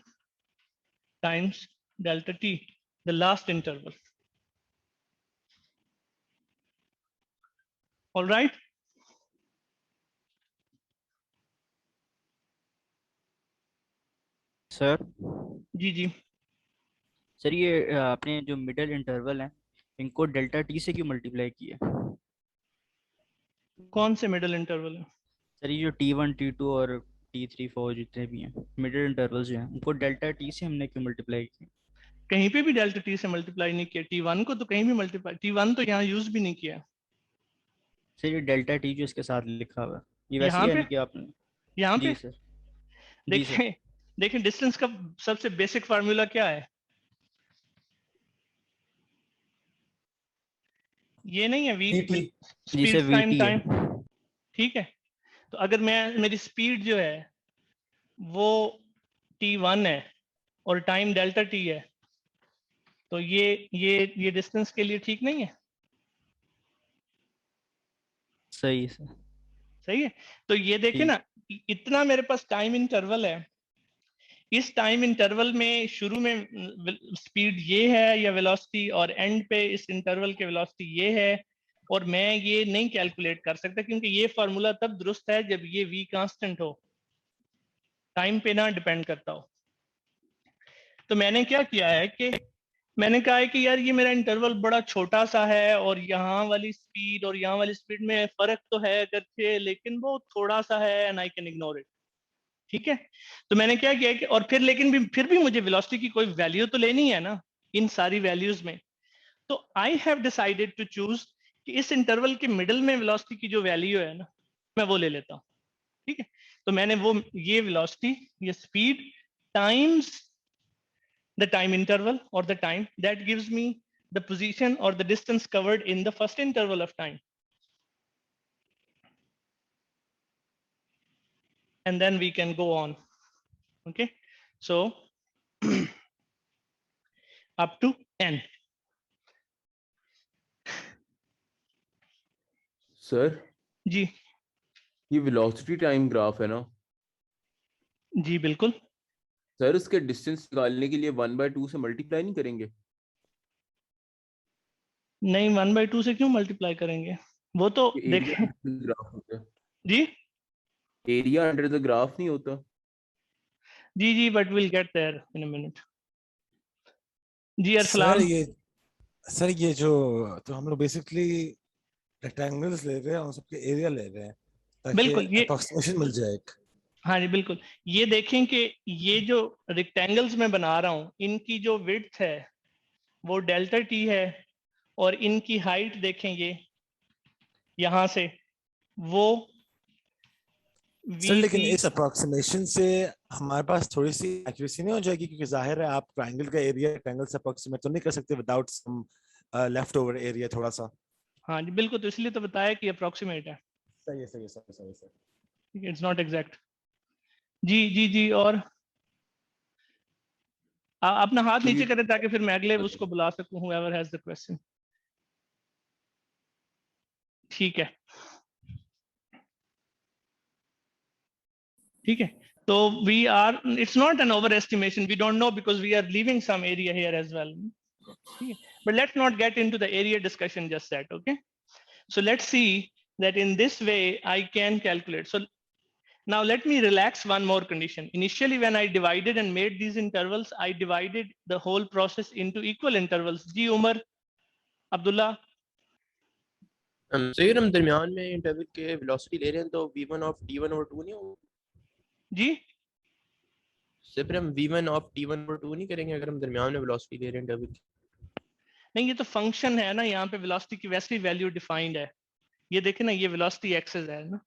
[SPEAKER 1] times delta t, the last interval. All right.
[SPEAKER 11] Sir
[SPEAKER 1] ji
[SPEAKER 11] sir ये आपने जो middle interval है इनको delta T से क्यों multiply किया?
[SPEAKER 1] कौन से मिडिल इंटरवल है?
[SPEAKER 11] सर ये जो T1 T2 और T3 4 जितने भी हैं मिडिल इंटरवल्स जो हैं उनको डेल्टा टी से हमने क्यों मल्टीप्लाई किया?
[SPEAKER 1] कहीं पे भी डेल्टा टी से मल्टीप्लाई नहीं किया, t1 को तो कहीं भी मल्टीप्लाई, t1 तो यहाँ यूज भी नहीं किया।
[SPEAKER 11] सर ये डेल्टा टी जो इसके साथ लिखा हुआ है ये वैसे
[SPEAKER 1] यहाँ
[SPEAKER 11] ही है
[SPEAKER 1] पे
[SPEAKER 11] कि आपने?
[SPEAKER 1] यहाँ
[SPEAKER 11] जी
[SPEAKER 1] पे
[SPEAKER 11] सर।
[SPEAKER 1] देखें डिस्टेंस का सबसे बेसिक फार्मूला क्या है? ये नहीं है वी स्पीड टाइम। ठीक है, तो अगर मेरी स्पीड जो है वो t1 है और टाइम डेल्टा t है, तो ये डिस्टेंस के लिए ठीक नहीं है।
[SPEAKER 11] सही है सर,
[SPEAKER 1] सही है। तो ये देखे ना, इतना मेरे पास टाइम इंटरवल है, इस टाइम इंटरवल में शुरू में स्पीड ये है या वेलोसिटी, और एंड पे इस इंटरवल के वेलोसिटी ये है, और मैं ये नहीं कैलकुलेट कर सकता क्योंकि ये फार्मूला तब दुरुस्त है जब ये v कांस्टेंट हो, टाइम पे ना डिपेंड करता हो। तो मैंने क्या किया है कि मैंने कहा है कि यार ये मेरा इंटरवल बड़ा छोटा सा है और यहाँ वाली स्पीड और यहाँ वाली स्पीड में फर्क तो है अगरचे, लेकिन बहुत थोड़ा सा है and I can ignore it. ठीक है, तो मैंने क्या किया कि और फिर भी मुझे वेलोसिटी की कोई वैल्यू तो लेनी है ना इन सारी वैल्यूज में। तो I have decided to choose कि इस इंटरवल के मिडल में वेलोसिटी की जो वैल्यू है ना मैं वो ले लेता हूँ। ठीक है, तो मैंने वो ये वेलोसिटी, ये speed times the time interval or the time that gives me the position or the distance covered in the first interval of time. And then we can go on. Okay, so up to n.
[SPEAKER 4] Sir
[SPEAKER 1] ji
[SPEAKER 4] ये velocity time graph है ना?
[SPEAKER 1] जी बिल्कुल
[SPEAKER 4] sir, उसके distance निकालने के लिए 1/2 से multiply नहीं करेंगे?
[SPEAKER 1] नहीं, 1/2 से क्यों मल्टीप्लाई करेंगे? वो तो देखें जी,
[SPEAKER 4] एरिया अंडर द ग्राफ नहीं होता?
[SPEAKER 1] जी but will get there in a minute. जी अरसलान
[SPEAKER 12] सर ये जो तो हम लोग बेसिकली रेक्टेंगल्स ले रहे हैं और सबके एरिया ले रहे हैं ताकि
[SPEAKER 1] बिल्कुल ये
[SPEAKER 12] अप्रोक्सीमेशन मिल जाए एक।
[SPEAKER 1] हाँ जी बिल्कुल, ये देखें कि ये जो रेक्टेंगल्स में बना रहा हूँ इनकी जो विड्थ है वो डेल्टा टी है, और इनकी हाइट देखेंगे यहाँ से वो
[SPEAKER 12] सर लेकिन इस अप्रोक्सीमेशन से हमारे पास थोड़ी सी एक्यूरेसी नहीं हो जाएगी, क्योंकि जाहिर है आप ट्रायंगल का एरिया रेक्टेंगल से अप्रोक्सीमेट तो नहीं कर सकते without some left over area थोड़ा सा।
[SPEAKER 1] हाँ जी बिल्कुल, तो इसलिए तो बताया कि अप्रोक्सीमेट है।
[SPEAKER 12] सही है सही है सही है सर,
[SPEAKER 1] इट्स नॉट एग्जैक्ट। जी और अपना हाथ नीचे करें ताकि फिर मैं अगले उसको बुला सकूं, whoever has the question। ठीक है ठीक है, तो we are, it's not an overestimation, we don't know because we are leaving some area here as well। But let's not get into the area discussion just that, okay? So let's see that in this way I can calculate. So now let me relax one more condition. Initially, when I divided and made these intervals, I divided the whole process into equal intervals. Ji Umar, Abdullah.
[SPEAKER 13] सही हम दरमियान में interval के velocity ले रहे हैं तो v1 of t1 और 2 नहीं होगा
[SPEAKER 1] जी
[SPEAKER 13] सिर्फ हम v1 ऑफ t1 और 2 नहीं करेंगे अगर हम दरमियान में वेलोसिटी ले रहे हैं इंटरवल की
[SPEAKER 1] नहीं, ये तो फंक्शन है ना, यहाँ पे वेलोसिटी की वैसी वैल्यू डिफाइंड है। ये देखे ना, ये वेलोसिटी एक्सिस है ना,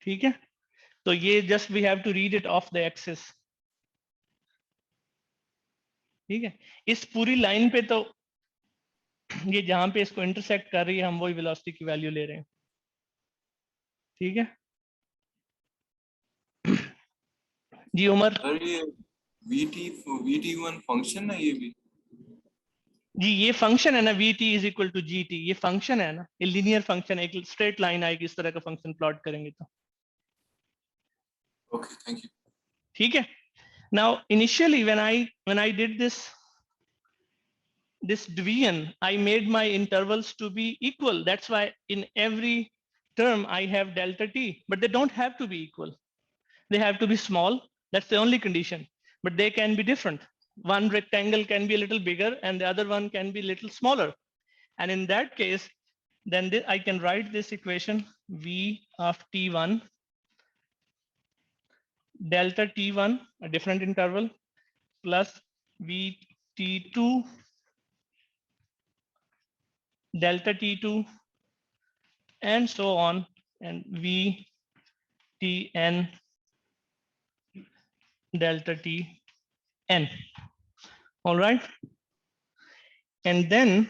[SPEAKER 1] ठीक है। तो ये just we have to read it off the axis, ठीक है। इस पूरी लाइन पे तो ये जहां पे इसको इंटरसेक्ट कर रही है, हम वही वेलोसिटी की वैल्यू ले रहे हैं, ठीक है जी उमर।
[SPEAKER 14] सर ये vt1 फंक्शन है ये भी?
[SPEAKER 1] जी ये फंक्शन है ना, vt is equal to gt, ये फंक्शन है ना, ये लीनियर फंक्शन है, एक स्ट्रेट लाइन आएगी इस तरह का फंक्शन प्लॉट करेंगे तो।
[SPEAKER 14] Okay thank you.
[SPEAKER 1] ठीक है। Now initially when I did this division, I made my intervals to be equal. That's why in every term I have delta t, but they don't have to be equal. They have to be small. That's the only condition, but they can be different. One rectangle can be a little bigger and the other one can be a little smaller. And in that case, then I can write this equation v of t1 delta t1, a different interval, plus v t2 delta t2, and so on, and v tn delta tn. All right. And then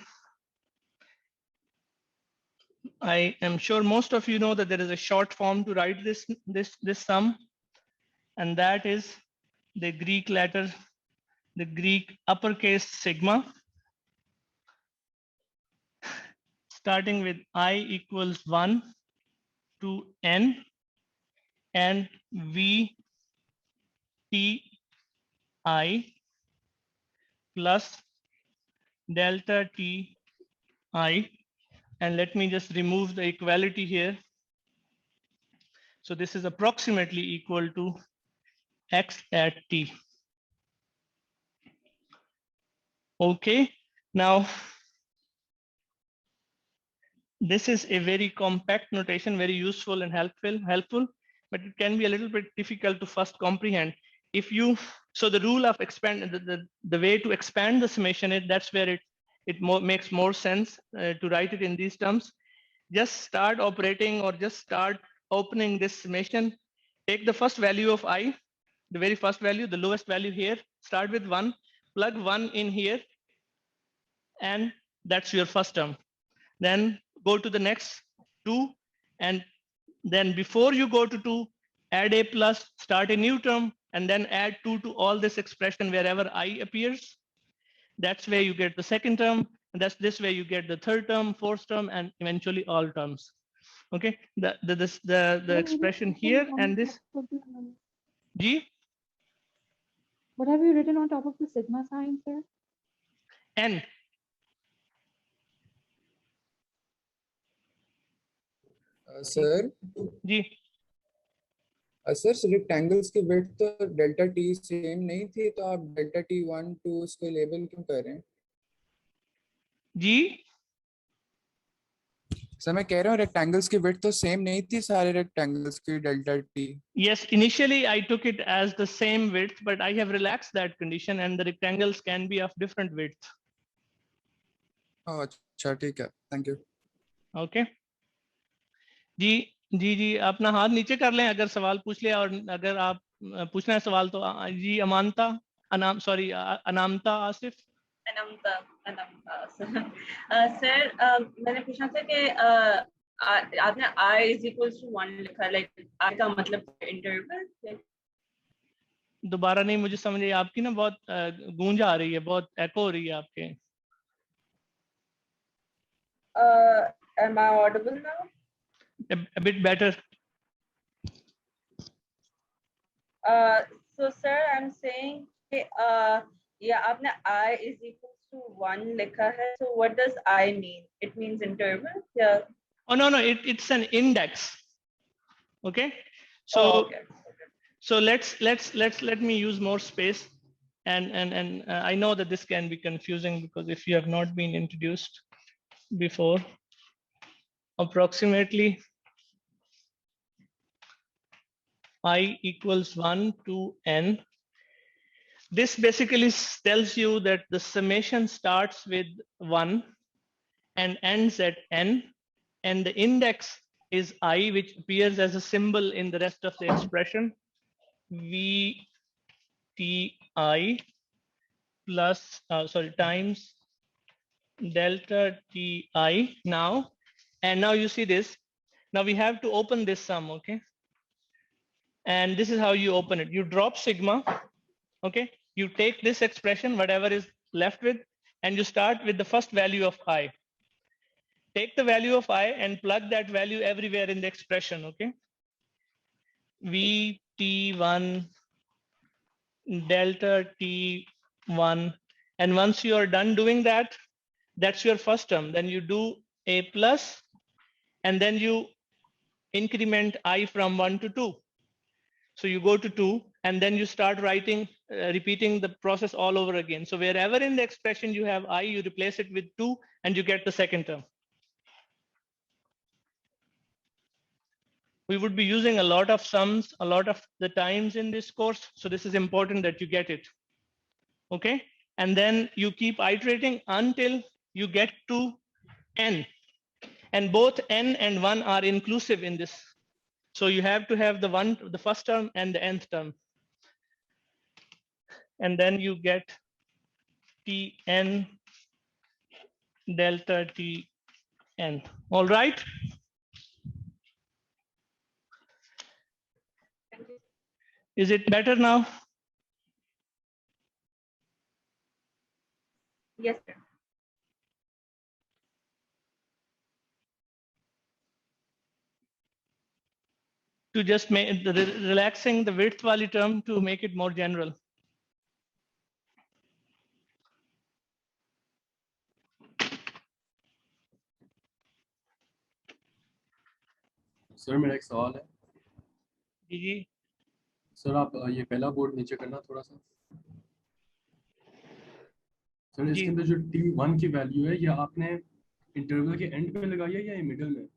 [SPEAKER 1] I am sure most of you know that there is a short form to write this sum, and that is the Greek letter, the Greek uppercase sigma, starting with I equals 1 to n, and v t I plus delta t I, and let me just remove the equality here. So this is approximately equal to x at t. Okay, now this is a very compact notation, very useful and helpful, but it can be a little bit difficult to first comprehend. If you, so the rule of expand, the way to expand the summation is, that's where it makes more sense to write it in these terms. Just start operating or just start opening this summation. Take the first value of I, the very first value, the lowest value here, start with 1, plug 1 in here, and that's your first term. Then go to the next 2, and then before you go to 2, add a plus, start a new term, and then add 2 to all this expression wherever I appears. That's where you get the second term, and that's this way you get the third term, fourth term, and eventually all terms. Okay, the expression here and this. G?
[SPEAKER 15] What have you written on top of the sigma sign, sir?
[SPEAKER 1] N.
[SPEAKER 16] Sir
[SPEAKER 1] ji
[SPEAKER 16] sir rectangles की width तो delta T same नहीं थी, तो आप delta T 1 2 उसको label क्यों कर रहे हैं?
[SPEAKER 1] जी
[SPEAKER 16] सर मैं कह रहा हूँ रेक्टेंगल्स की विड्थ तो सेम नहीं थी सारे रेक्टेंगल्स की delta T.
[SPEAKER 1] Yes, initially I took it as the same width, but I have relaxed that condition and the rectangles can be of different width.
[SPEAKER 16] अच्छा ठीक है, थैंक यू।
[SPEAKER 1] Okay. जी अपना हाथ नीचे कर लें अगर सवाल पूछ लिया, और अगर आप पूछना है सवाल तो जी अनामता आसिफ।
[SPEAKER 17] अनंता सर मैंने पूछना था कि आपने I is equals to 1 लिखा, लाइक I का मतलब इंटरवल।
[SPEAKER 1] दोबारा नहीं मुझे समझ आई, आपकी ना बहुत गूंज आ रही है, बहुत एको हो रही है आपके।
[SPEAKER 17] Am I audible now?
[SPEAKER 1] A bit better.
[SPEAKER 17] So sir, I'm saying yeah, आपने I is equals to 1 लिखा है, so what does I mean? It means interval? Yeah.
[SPEAKER 1] Oh no, it's an index. Okay. So
[SPEAKER 17] okay.
[SPEAKER 1] So let me use more space, and I know that this can be confusing because if you have not been introduced before. approximately I equals 1 to n. This basically tells you that the summation starts with 1 and ends at n, and the index is I, which appears as a symbol in the rest of the expression, VTI plus, times delta TI now. And now you see this. Now we have to open this sum, okay? And this is how you open it. You drop sigma, okay? You take this expression, whatever is left with, and you start with the first value of I. Take the value of I and plug that value everywhere in the expression, okay? VT1 delta T1. And once you are done doing that, that's your first term. Then you do a plus, and then you increment I from 1 to 2. So you go to 2, and then you start writing, repeating the process all over again. So wherever in the expression you have I, you replace it with 2, and you get the second term. We would be using a lot of sums a lot of the times in this course. So this is important that you get it. Okay. And then you keep iterating until you get to n. And both n and 1 are inclusive in this. So you have to have the first term and the nth term. And then you get Tn delta Tn. All right. Is it better now?
[SPEAKER 17] Yes, sir.
[SPEAKER 1] To just make relaxing the width wali term to make it more general.
[SPEAKER 18] Sir मेरा एक सवाल है
[SPEAKER 1] जी
[SPEAKER 18] sir आप ये पहला board नीचे करना थोड़ा सा सर इसके अंदर जो T1 की वैल्यू है ये आपने इंटरवल के एंड पे लगाई है या मिडिल में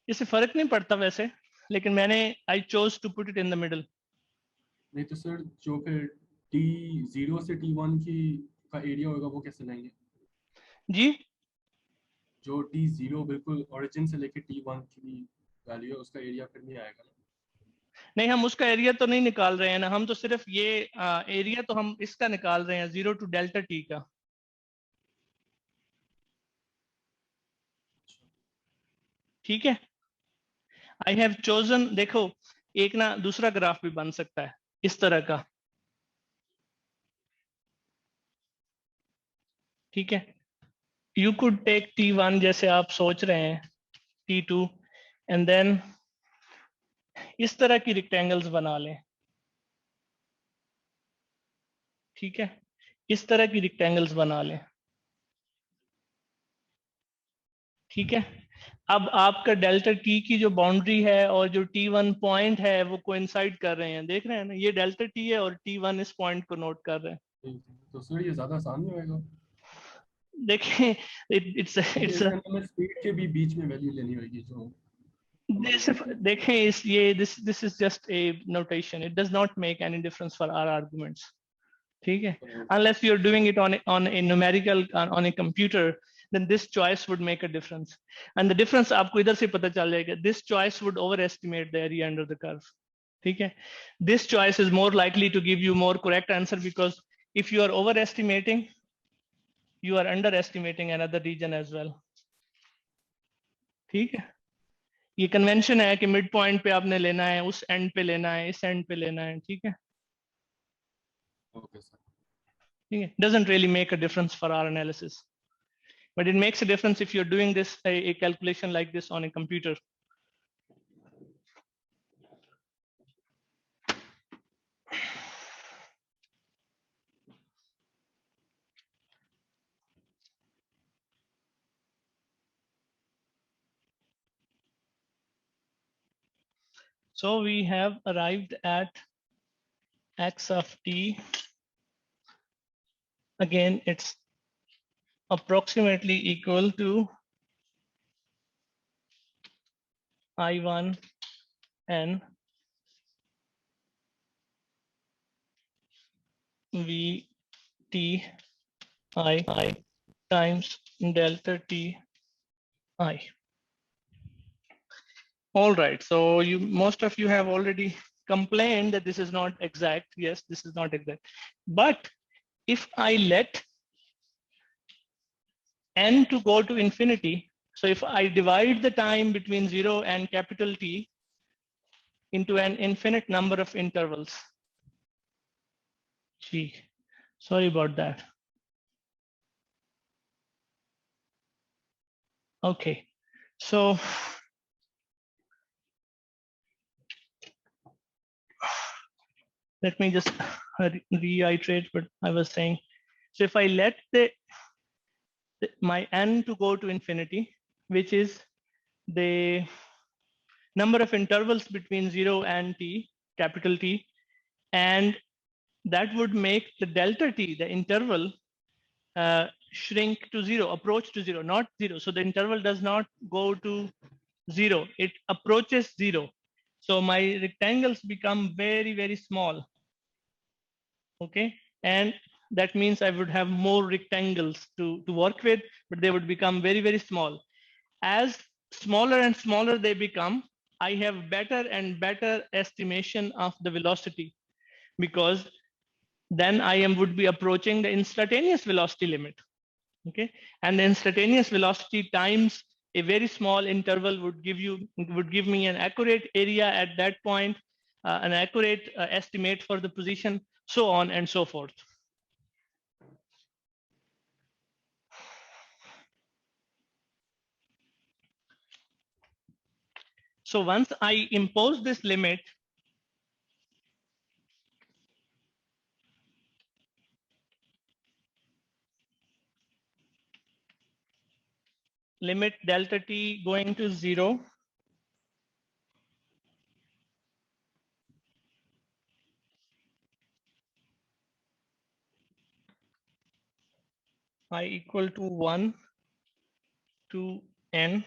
[SPEAKER 1] इससे फर्क नहीं पड़ता वैसे लेकिन मैंने I chose to put it in the middle
[SPEAKER 18] नहीं तो सर जो फिर T0 से T1 का एरिया होगा वो कैसे लेंगे
[SPEAKER 1] जी
[SPEAKER 18] जो T0 बिल्कुल ओरिजिन से लेके T1 की वैल्यू है उसका एरिया फिर नहीं आएगा ना
[SPEAKER 1] नहीं हम उसका एरिया तो नहीं निकाल रहे हैं ना हम तो सिर्फ ये एरिया तो हम इसका निकाल रहे हैं 0 to delta t का ठीक है I have chosen देखो एक ना दूसरा ग्राफ भी बन सकता है इस तरह का ठीक है you could take T1 जैसे आप सोच रहे हैं T2 and then इस तरह की रेक्टेंगल्स बना लें ठीक है इस तरह की रेक्टेंगल्स बना लें ठीक है अब आपका डेल्टा टी की जो बाउंड्री है और जो T1 पॉइंट है वो कोइंसाइड कर रहे हैं देख रहे हैं ना ये डेल्टा टी है और T1 इस पॉइंट को नोट कर रहे हैं
[SPEAKER 18] तो सर ये ज्यादा आसान नहीं होगा
[SPEAKER 1] देखें इट्स
[SPEAKER 18] स्पीड के भी बीच में वैल्यू लेनी होगी जो
[SPEAKER 1] देखें इस ये this is just a notation it does not make any difference for our arguments ठीक है unless you're doing it on a numerical on a computer then this choice would make a difference and the difference आपको इधर से पता चल जाएगा this choice would overestimate the area under the curve ठीक है this choice is more likely to give you more correct answer because if you are overestimating you are underestimating another region as well ठीक है ये convention है कि mid point पे आपने लेना है उस एंड पे लेना है इस एंड पे लेना है ठीक है ठीक है doesn't really make a difference for our analysis but it makes a difference if you're doing this a calculation like this on a computer so we have arrived at x of t again it's approximately equal to I1 n V T I times delta T I. All right, so most of you have already complained that this is not exact. Yes, this is not exact. But if I let n to go to infinity, so if I divide the time between 0 and capital T into an infinite number of intervals. Gee, sorry about that. Okay, so let me just reiterate what I was saying. So if I let my n to go to infinity, which is the number of intervals between 0 and t, capital T, and that would make the delta t, the interval, shrink to 0, approach to 0, not 0. So the interval does not go to 0, it approaches 0. So my rectangles become very, very small. Okay, and that means I would have more rectangles to work with, but they would become very, very small. As smaller and smaller they become, I have better and better estimation of the velocity, because then I would be approaching the instantaneous velocity limit. Okay, and the instantaneous velocity times a very small interval would give me an accurate area at that point, an accurate estimate for the position, so on and so forth. So once I impose this limit, limit delta t going to 0, I equal to 1 to n,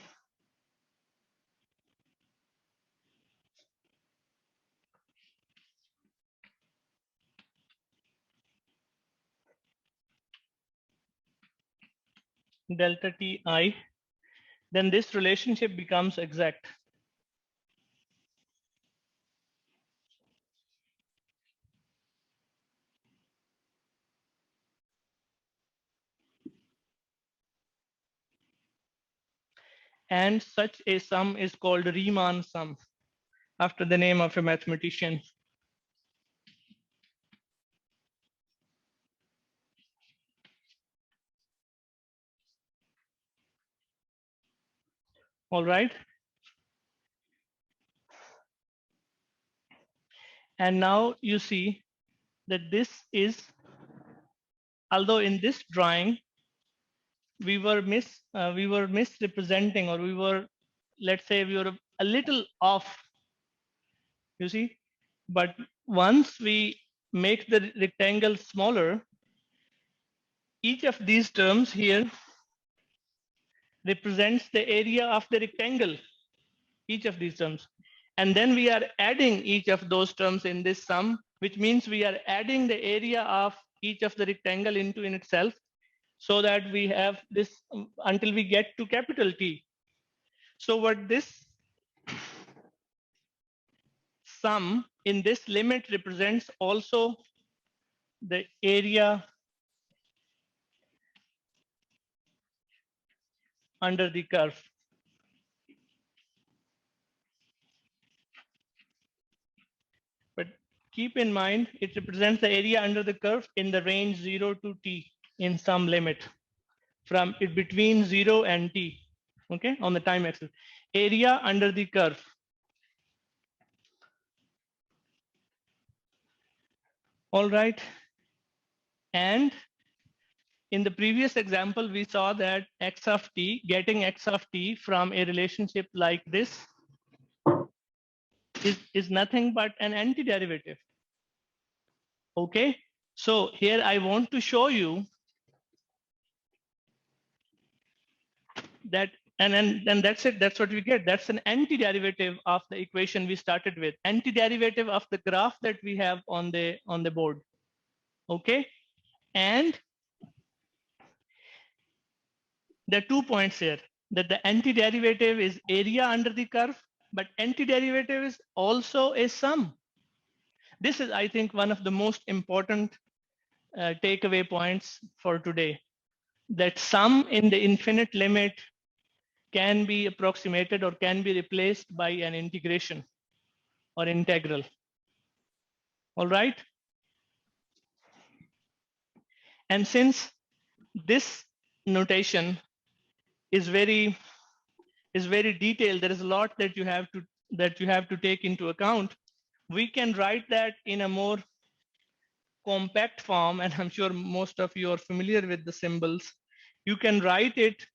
[SPEAKER 1] delta t I, then this relationship becomes exact. And such a sum is called Riemann sum, after the name of a mathematician. All right. And now you see that this is, although in this drawing, we were misrepresenting, or we were, let's say we were a little off, you see, but once we make the rectangle smaller, each of these terms here represents the area of the rectangle, each of these terms. And then we are adding each of those terms in this sum, which means we are adding the area of each of the rectangle in itself, so that we have this until we get to capital T. So what this sum in this limit represents also the area under the curve. But keep in mind, it represents the area under the curve in the range 0 to t in some limit from it between 0 and t, okay, on the time axis. Area under the curve. All right. And in the previous example, we saw that x of t, getting x of t from a relationship like this is nothing but an antiderivative. Okay, so here I want to show you that And that's it. That's what we get. That's an antiderivative of the equation we started with. Antiderivative of the graph that we have on the board. Okay. And there are 2 points here, that the antiderivative is area under the curve, but antiderivative is also a sum. This is, I think, one of the most important takeaway points for today, that sum in the infinite limit can be approximated or can be replaced by an integration or integral. All right. And since this notation is very detailed, there is a lot that you have to take into account. We can write that in a more compact form, and I'm sure most of you are familiar with the symbols. You can write it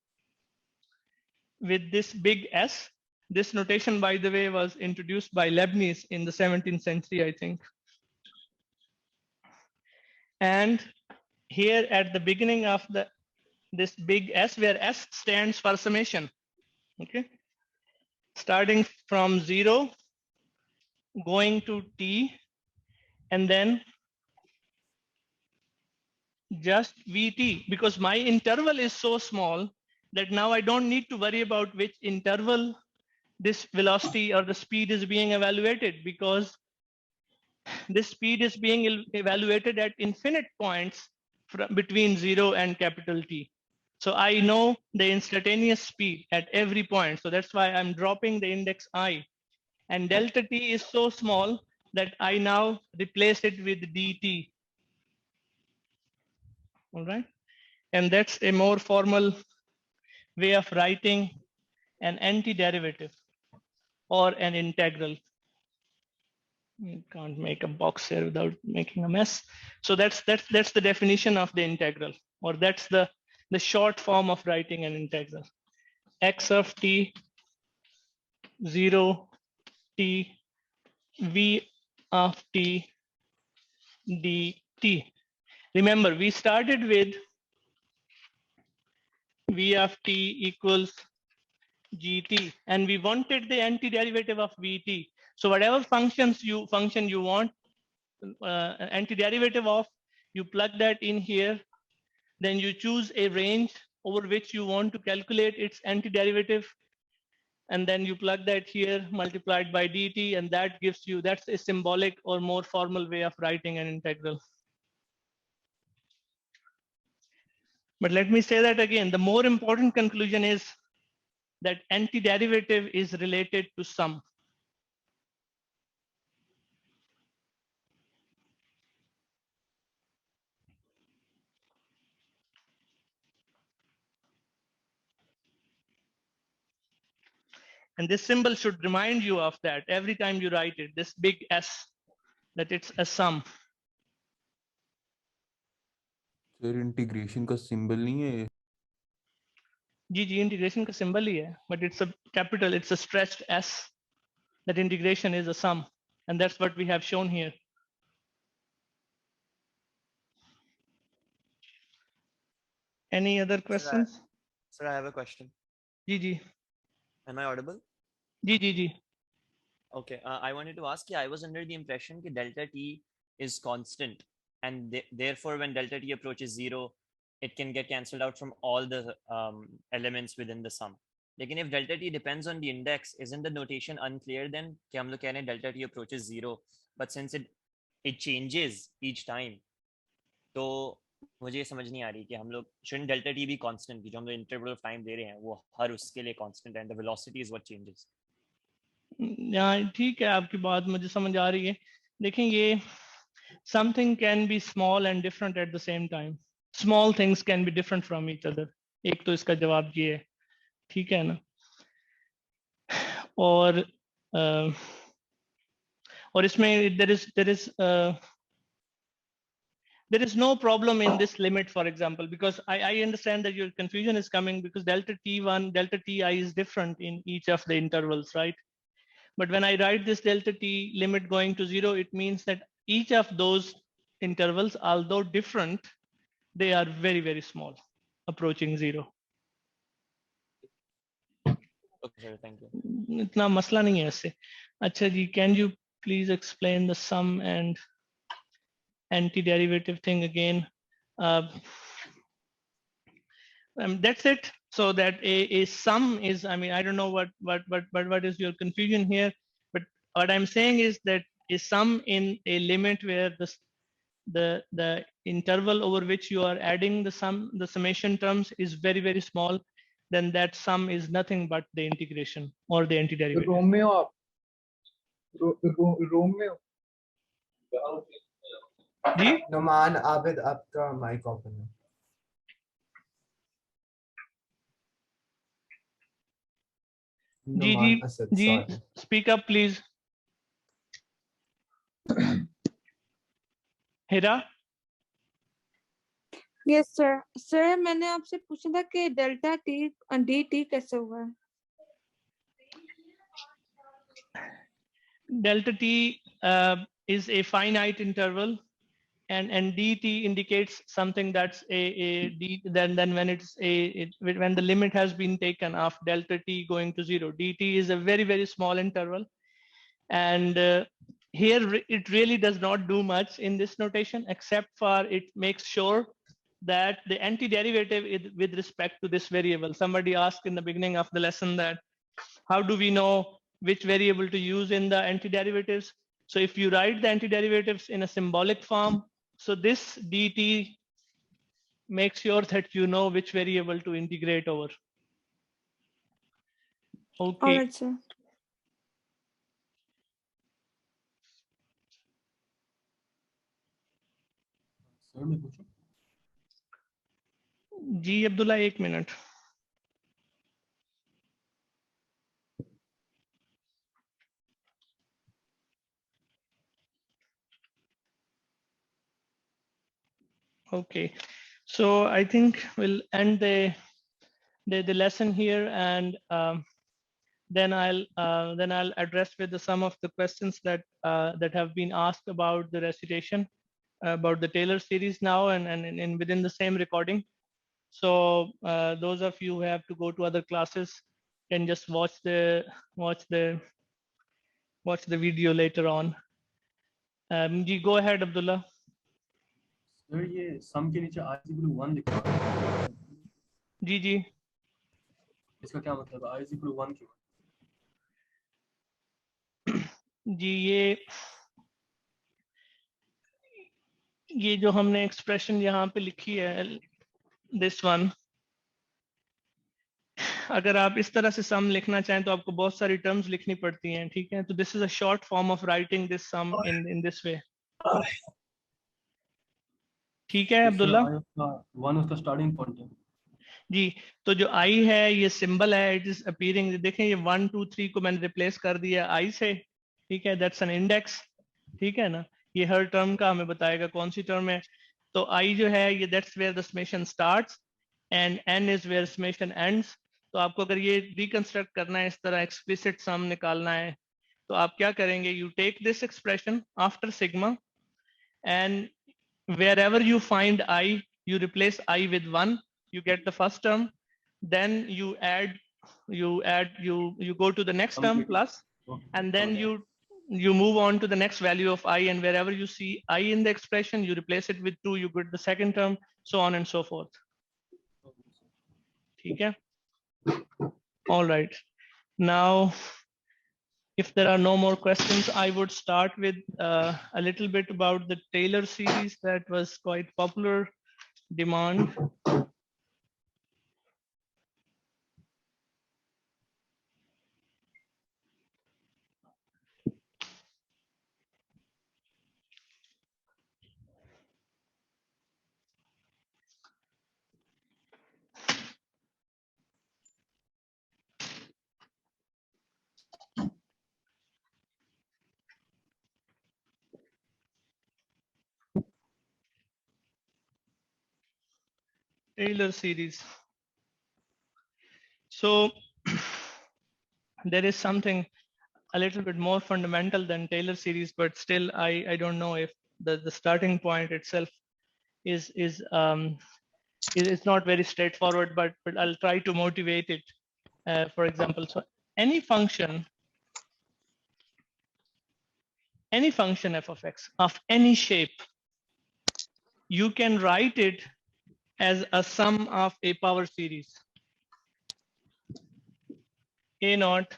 [SPEAKER 1] with this big S. This notation, by the way, was introduced by Leibniz in the 17th century, I think. And here at the beginning of this big S, where S stands for summation, okay? Starting from 0, going to T, and then just VT, because my interval is so small that now I don't need to worry about which interval this velocity or the speed is being evaluated, because this speed is being evaluated at infinite points between 0 and capital T. So I know the instantaneous speed at every point. So that's why I'm dropping the index I. And delta T is so small that I now replace it with dt. All right. And that's a more formal way of writing an antiderivative or an integral. You can't make a box here without making a mess. So that's the definition of the integral, or that's the short form of writing an integral. X of t, 0 t, v of t dt. Remember, we started with v of t equals gt, and we wanted the antiderivative of vt. So whatever function you want antiderivative of, you plug that in here, then you choose a range over which you want to calculate its antiderivative, and then you plug that here multiplied by dt, and that gives you, that's a symbolic or more formal way of writing an integral. But let me say that again, the more important conclusion is that antiderivative is related to sum. And this symbol should remind you of that every time you write it, this big S, that it's a sum.
[SPEAKER 4] Sir integration का symbol नहीं है ये?
[SPEAKER 1] जी integration का symbol ही है, but it's a capital, it's a stretched S. That integration is a sum, and that's what we have shown here. Any other questions?
[SPEAKER 6] Sir, I have a question.
[SPEAKER 1] Ji.
[SPEAKER 6] Am I audible?
[SPEAKER 1] Ji.
[SPEAKER 6] Okay, I wanted to ask you, I was under the impression that delta t is constant, and therefore when delta t approaches 0, it can get cancelled out from all the elements within the sum. Lekin if delta t depends on the index, isn't the notation unclear then? कि हम लोग कह रहे हैं delta t approaches 0, but since it changes each time, तो मुझे समझ नहीं आ रही कि हम लोग shouldn't delta t be constant, कि जो हम लोग interval of time दे रहे हैं वो हर उसके लिए constant and the velocity is what changes.
[SPEAKER 1] यहाँ ठीक है, आपकी बात मुझे समझ आ रही है. देखें, ये something can be small and different at the same time. Small things can be different from each other. एक तो इसका जवाब ये है, ठीक है ना. और इसमें there is no problem in this limit, for example, because I understand that your confusion is coming because delta t1, delta ti is different in each of the intervals, right? But when I write this delta t limit going to 0, it means that each of those intervals, although different, they are very, very small, approaching 0.
[SPEAKER 6] sir. Thank you.
[SPEAKER 1] इतना मसला नहीं है इससे. अच्छा जी, can you please explain the sum and antiderivative thing again? That's it. So that a sum is, I mean, I don't know what is your confusion here, but what I'm saying is that a sum in a limit where the interval over which you are adding the summation terms is very, very small, then that sum is nothing but the integration or the antiderivative.
[SPEAKER 16] Romeo, Romeo.
[SPEAKER 1] Ji?
[SPEAKER 7] Noman, Abid, आपका mic open है.
[SPEAKER 1] जी
[SPEAKER 7] Noman Asad,
[SPEAKER 1] जी,
[SPEAKER 7] sorry.
[SPEAKER 1] speak up please. Hira?
[SPEAKER 15] Yes sir. Sir मैंने आपसे पूछा था कि delta T D T कैसे हुआ है.
[SPEAKER 1] Delta t is a finite interval, and dt indicates something that's a d. Then when when the limit has been taken of delta t going to 0, dt is a very, very small interval, and here it really does not do much in this notation, except for it makes sure that the antiderivative is with respect to this variable. Somebody asked in the beginning of the lesson that how do we know which variable to use in the antiderivatives? So if you write the antiderivatives in a symbolic form, so this dt makes sure that you know which variable to integrate over. Okay.
[SPEAKER 15] All right, sir.
[SPEAKER 18] Sir मैं पूछूं?
[SPEAKER 1] जी अब्दुल्ला, एक minute. Okay, so I think we'll end the lesson here, and then I'll address with some of the questions that have been asked about the recitation, about the Taylor series now, and within the same recording. So those of you who have to go to other classes can just watch the video later on. Ji, go ahead, Abdullah.
[SPEAKER 18] Sir ये सम के नीचे i equal 1 लिखा है.
[SPEAKER 1] जी जी.
[SPEAKER 18] इसका क्या मतलब है? i equal 1 क्यों?
[SPEAKER 1] जी ये जो हमने एक्सप्रेशन यहाँ पे लिखी है, दिस वन, अगर आप इस तरह से सम लिखना चाहें तो आपको बहुत सारी टर्म्स लिखनी पड़ती हैं. ठीक है, तो this is a short form of writing this sum in this way. ठीक है अब्दुल्ला?
[SPEAKER 18] वन उसका स्टार्टिंग पॉइंट है.
[SPEAKER 1] जी, तो जो i है ये सिंबल है, इट इज अपीयरिंग. देखें ये 1 2 3 को मैंने रिप्लेस कर दिया i से. ठीक है, दैट्स एन इंडेक्स. ठीक है ना, ये हर टर्म का हमें बताएगा कौन सी टर्म है. तो i जो है ये that's where the summation starts and n is where summation ends. तो आपको अगर ये रिकंस्ट्रक्ट करना है, इस तरह एक्सप्लिसिट सम निकालना है, तो आप क्या करेंगे? You take this expression after sigma, and wherever you find I, you replace I with 1, you get the first term. Then you go to the next term plus, and then you move on to the next value of I, and wherever you see I in the expression, you replace it with 2, you get the second term, so on and so forth. Okay. All right. Now, if there are no more questions, I would start with a little bit about the Taylor series that was quite popular demand. Taylor series. So there is something a little bit more fundamental than Taylor series, but still I don't know if the starting point itself is not very straightforward, but I'll try to motivate it. For example, so any function f of x of any shape, you can write it as a sum of a power series a naught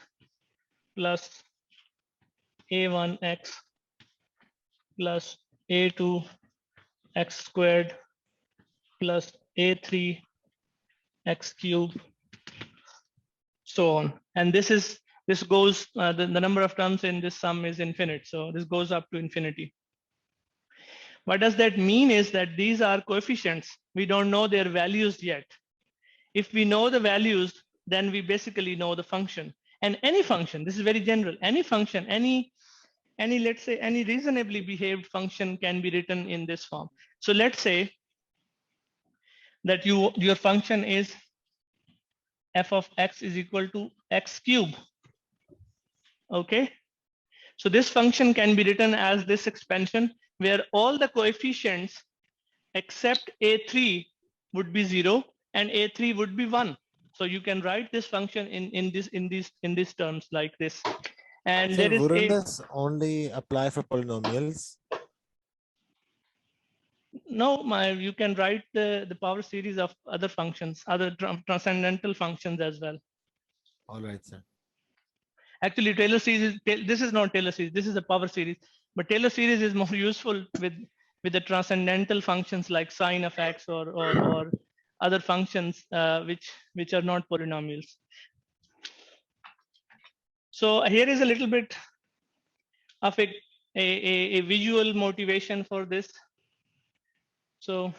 [SPEAKER 1] plus a1x plus a2 x squared plus a3 x cube, so on. And this goes, the number of terms in this sum is infinite. So this goes up to infinity. What does that mean is that these are coefficients. We don't know their values yet. If we know the values, then we basically know the function. And any function, this is very general, any function, any let's say any reasonably behaved function can be written in this form. So let's say that your function is f of x is equal to x cube. Okay, so this function can be written as this expansion where all the coefficients except a3 would be 0 and a3 would be 1. So you can write this function in these terms like this. And
[SPEAKER 12] So
[SPEAKER 1] there is
[SPEAKER 12] wouldn't this only apply for polynomials?
[SPEAKER 1] No, you can write the power series of other functions, other transcendental functions as well.
[SPEAKER 12] All right, sir.
[SPEAKER 1] Actually, Taylor series this is not Taylor series, this is a power series. But Taylor series is more useful with the transcendental functions like sine of x or other functions which are not polynomials. So here is a little bit of a visual motivation for this. So,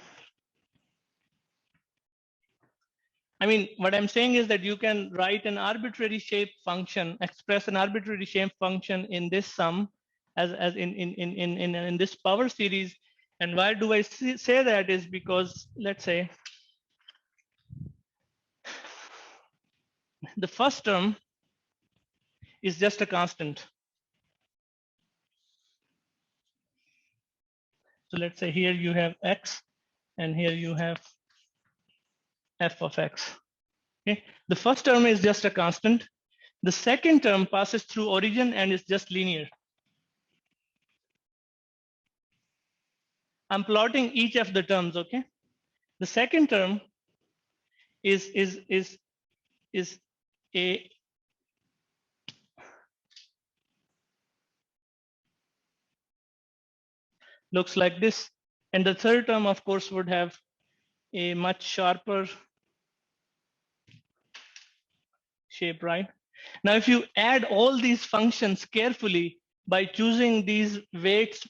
[SPEAKER 1] I mean, what I'm saying is that you can write an arbitrary shape function, express an arbitrary shape function in this sum as in this power series. And why do I say that is because, let's say, the first term is just a constant. So let's say here you have x and here you have f of x. Okay, the first term is just a constant. The second term passes through origin and is just linear. I'm plotting each of the terms. Okay, the second term is a looks like this, and the third term, of course, would have a much sharper shape, right? Now, if you add all these functions carefully by choosing these weights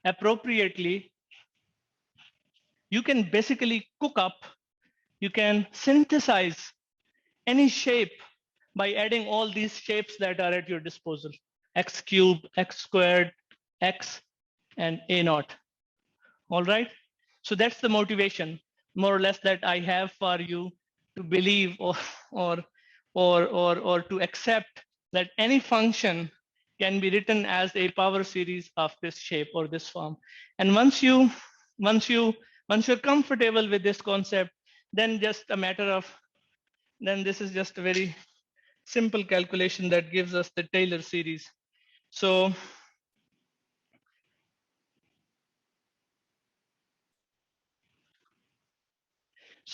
[SPEAKER 1] appropriately, you can basically cook up, you can synthesize any shape by adding all these shapes that are at your disposal: x cubed, x squared, x, and a naught. All right. So that's the motivation, more or less, that I have for you to believe or to accept that any function can be written as a power series of this shape or this form. And once you're comfortable with this concept, then just a matter of, then this is just a very simple calculation that gives us the Taylor series. So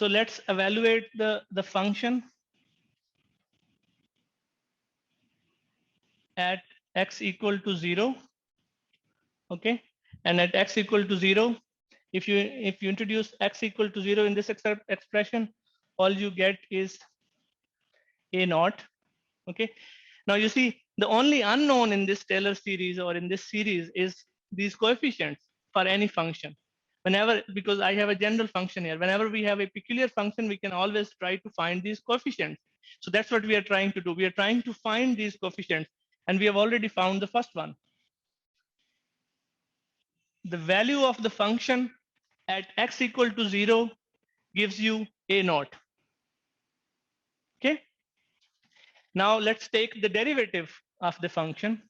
[SPEAKER 1] let's evaluate the function at x equal to 0. Okay, and at x equal to 0, if you introduce x equal to 0 in this expression, all you get is a naught. Okay, now you see the only unknown in this Taylor series or in this series is these coefficients for any function. Whenever, because I have a general function here, whenever we have a peculiar function, we can always try to find these coefficients. So that's what we are trying to do. We are trying to find these coefficients, and we have already found the first one. The value of the function at x equal to 0 gives you a naught. Okay. Now let's take the derivative of the function.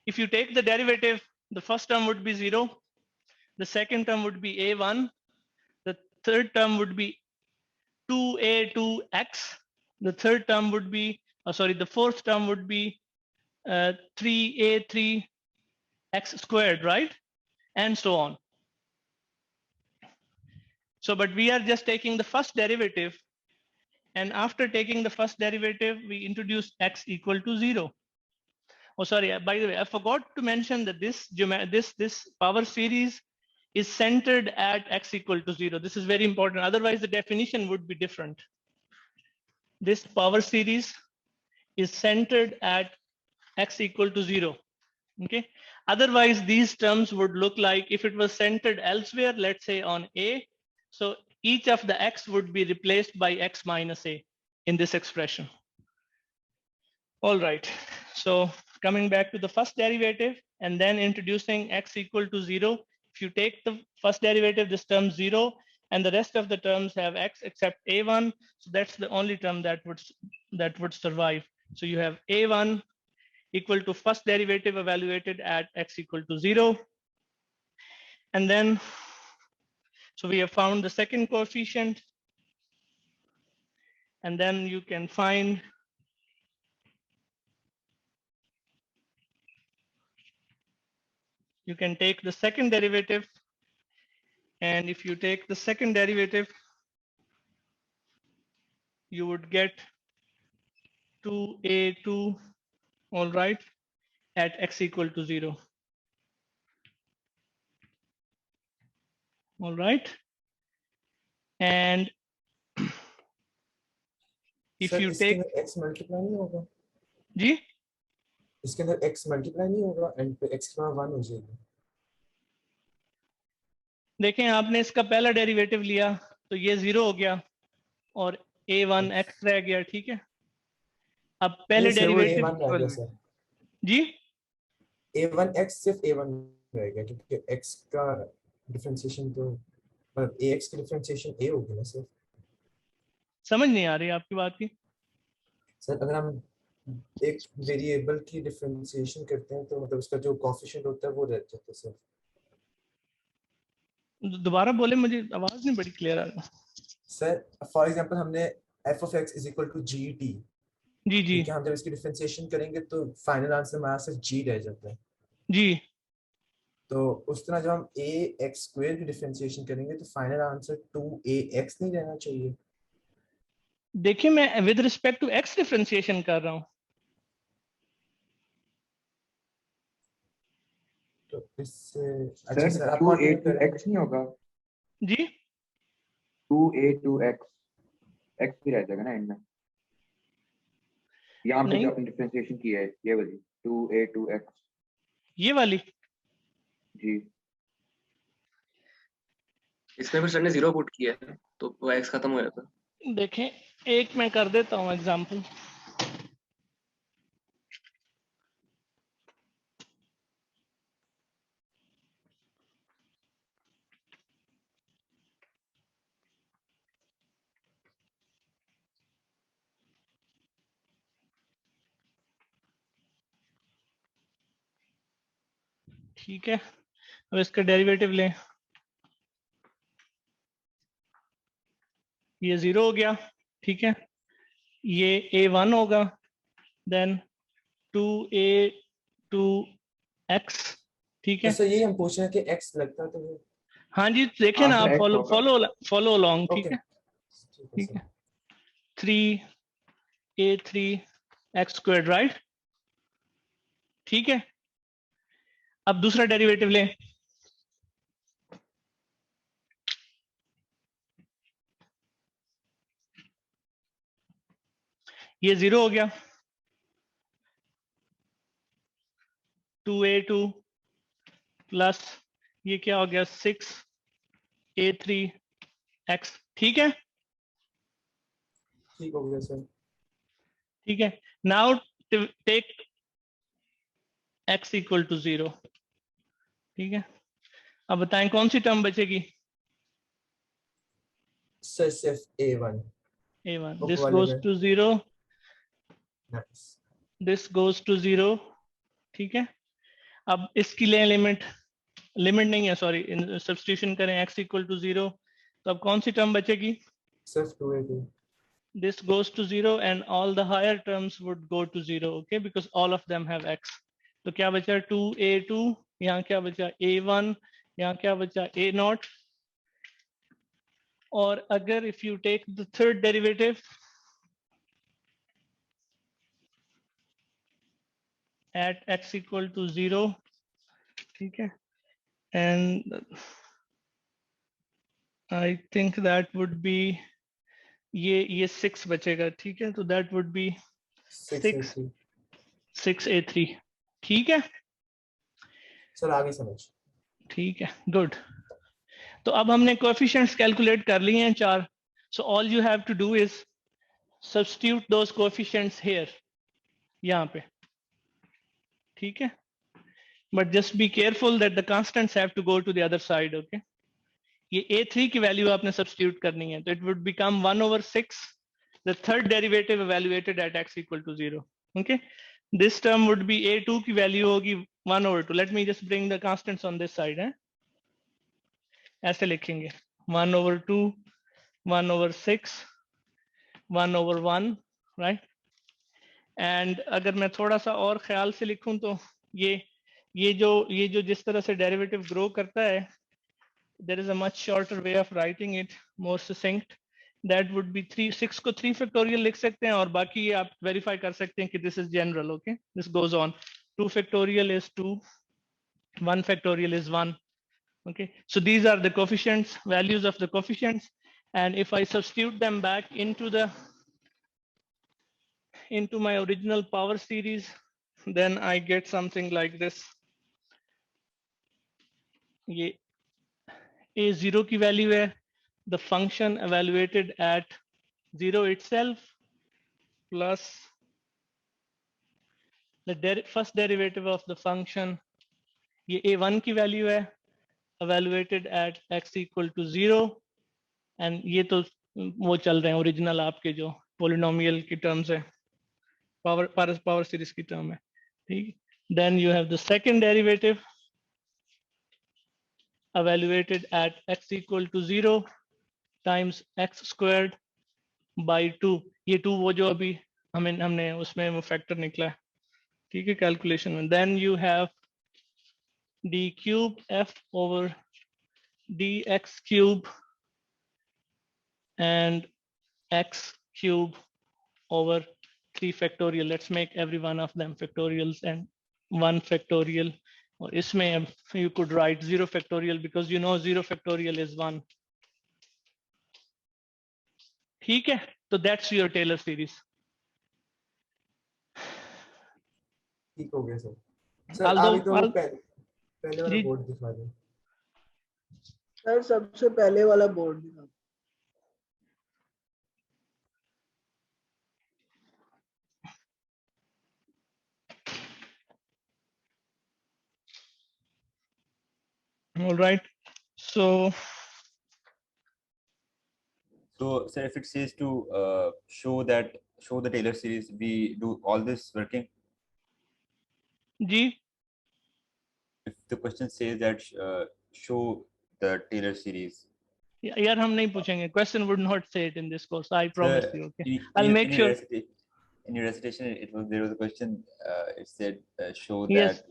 [SPEAKER 1] If you take the derivative, the first term would be 0. The second term would be a1. The third term would be 2a2x. The third term would be, the fourth term would be 3a3x squared, right? And so on. So, but we are just taking the first derivative. And after taking the first derivative, we introduce x equal to 0. Oh, sorry, by the way, I forgot to mention that this power series is centered at x equal to 0. This is very important. Otherwise, the definition would be different. This power series is centered at x equal to 0. Okay. Otherwise, these terms would look like if it was centered elsewhere, let's say on a. So each of the x would be replaced by x minus a in this expression. All right. So coming back to the first derivative and then introducing x equal to 0. If you take the first derivative, this term 0, and the rest of the terms have x except a1. So that's the only term that would survive. So you have a1 equal to first derivative evaluated at x equal to 0. And then, so we have found the second coefficient. And then you can find you can take the second derivative. And if you take the second derivative, you would get 2a2, all right, at x equal to 0. All right. And if
[SPEAKER 7] Sir,
[SPEAKER 1] you
[SPEAKER 7] इसके
[SPEAKER 1] take
[SPEAKER 7] अंदर x multiply नहीं होगा
[SPEAKER 1] जी
[SPEAKER 7] इसके अंदर x multiply नहीं होगा and पे x की पावर 1 हो जाएगी
[SPEAKER 1] देखें आपने इसका पहला डेरिवेटिव लिया तो ये 0 हो गया और a1x रह गया, ठीक है। अब पहले डेरिवेटिव
[SPEAKER 7] a1 रह गया सर
[SPEAKER 1] जी
[SPEAKER 7] a1x सिर्फ a1 रहेगा क्योंकि x का डिफरेंशिएशन तो मतलब ax की डिफरेंशिएशन a होगी ना सर।
[SPEAKER 1] समझ नहीं आ रही आपकी बात की
[SPEAKER 7] सर अगर हम एक वेरिएबल की डिफरेंशिएशन करते हैं तो मतलब उसका जो कोएफिशिएंट होता है वो रह जाता है सर।
[SPEAKER 1] दोबारा बोले, मुझे आवाज नहीं बड़ी क्लियर आ रही
[SPEAKER 7] सर फॉर एग्जांपल हमने f of x is equal to gt
[SPEAKER 1] जी जी
[SPEAKER 7] ठीक है, हम जब इसकी डिफरेंशिएशन करेंगे तो फाइनल आंसर हमारा सिर्फ g रह जाता है
[SPEAKER 1] जी।
[SPEAKER 7] तो उस तरह जब हम ax स्क्वायर की डिफरेंशिएशन करेंगे तो फाइनल आंसर 2ax नहीं रहना चाहिए।
[SPEAKER 1] देखिए मैं with respect to x differentiation कर रहा हूँ
[SPEAKER 7] तो इससे अच्छा सर आप
[SPEAKER 19] 2a to x नहीं होगा
[SPEAKER 1] जी
[SPEAKER 19] 2a to x भी रह जाएगा ना एंड में यहाँ पे जो आपने डिफरेंशिएशन की है ये वाली 2a to x
[SPEAKER 1] ये वाली
[SPEAKER 19] जी
[SPEAKER 20] इसमें फिर सर ने 0 पुट किया है तो वो x खत्म हो जाता है।
[SPEAKER 1] देखें एक मैं कर देता हूँ एग्जांपल ठीक है। अब इसका डेरिवेटिव लें, ये 0 हो गया, ठीक है। ये a1 होगा, देन 2a2x, ठीक है।
[SPEAKER 7] तो सर ये हम पूछ रहे हैं कि x लगता है तो
[SPEAKER 1] हाँ जी देखिए ना आप फॉलो अलोंग, ठीक है ठीक है। 3a3x स्क्वायर्ड, राइट, ठीक है। अब दूसरा डेरिवेटिव लें, ये 0 हो गया, 2a2 प्लस ये क्या हो गया 6a3x, ठीक है
[SPEAKER 7] ठीक हो गया सर।
[SPEAKER 1] ठीक है। Now take x equal to 0, ठीक है। अब बताएं कौन सी टर्म बचेगी?
[SPEAKER 7] सर सिर्फ a1
[SPEAKER 1] this goes to 0, this goes to 0, ठीक है। अब इसकी लें लिमिट नहीं है, सॉरी, सब्स्टिट्यूशन करें x इक्वल टू 0, तो तो अब कौन सी टर्म बचेगी?
[SPEAKER 7] सिर्फ 2a2.
[SPEAKER 1] This goes to 0 and all the higher terms would go to 0, okay, because all of them have x. तो क्या बचा? 2a2, यहाँ क्या बचा? a1, यहाँ क्या बचा? a0. और अगर if you take the third derivative at x equal to 0, ठीक है, and I think that would be ये 6 बचेगा, ठीक है, तो that would be 6a3, ठीक है
[SPEAKER 7] सर आगे समझ,
[SPEAKER 1] ठीक है, गुड। तो अब हमने कोएफिशिएंट्स कैलकुलेट कर लिए हैं 4, so all you have to do is substitute those coefficients here, यहाँ पे, ठीक है, but just be careful that the constants have to go to the other side, okay? ये a3 की वैल्यू आपने सब्स्टिट्यूट करनी है, तो it would become 1/6, the third derivative evaluated at x equal to 0, okay? This term would be a2 की value होगी 1/2. Let me just bring the constants on this side, है? ऐसे लिखेंगे 1/2, 1/6, 1/1, right? And अगर मैं थोड़ा सा और ख्याल से लिखूं तो ये जो जिस तरह से डेरिवेटिव ग्रो करता है, there is a much shorter way of writing it, more succinct. That would be 6 को 3 factorial लिख सकते हैं और बाकी ये आप verify कर सकते हैं कि this is general, okay? This goes on. 2 factorial is 2, 1 factorial is 1, okay? So these are the coefficients, values of the coefficients, and if I substitute them back into my original power series, then I get something like this. ये a0 की value है, the function evaluated at 0 itself plus the first derivative of the function, ये a1 की value है, evaluated at x equal to 0, and ये तो वो चल रहे हैं ओरिजिनल आपके जो पोलिनोमियल की टर्म्स है, पावर सीरीज की टर्म है, ठीक। Then you have the second derivative evaluated at x equal to 0 times x squared by 2. ये 2 वो जो अभी हमने उसमें वो फैक्टर निकला है, ठीक है, कैलकुलेशन में. Then you have d cube f over dx cube and x cube over 3 factorial. Let's make every one of them factorials and 1 factorial. और इसमें you could write 0 factorial because you know 0 factorial is 1. ठीक है, तो that's your Taylor series.
[SPEAKER 7] ठीक हो गया sir. Sir आगे तो पहले वाला बोर्ड दिखा दो
[SPEAKER 21] सर, सबसे पहले वाला बोर्ड दिखा दो.
[SPEAKER 1] All right, so
[SPEAKER 5] sir, if it says to show the Taylor series, we do all this working.
[SPEAKER 1] G.
[SPEAKER 5] If the question says that show the Taylor series.
[SPEAKER 1] यार हम नहीं पूछेंगे. Question would not say it in this course. I promise you. Okay. I'll make sure.
[SPEAKER 5] In your recitation, there was a question. It said show
[SPEAKER 1] yes,
[SPEAKER 5] that.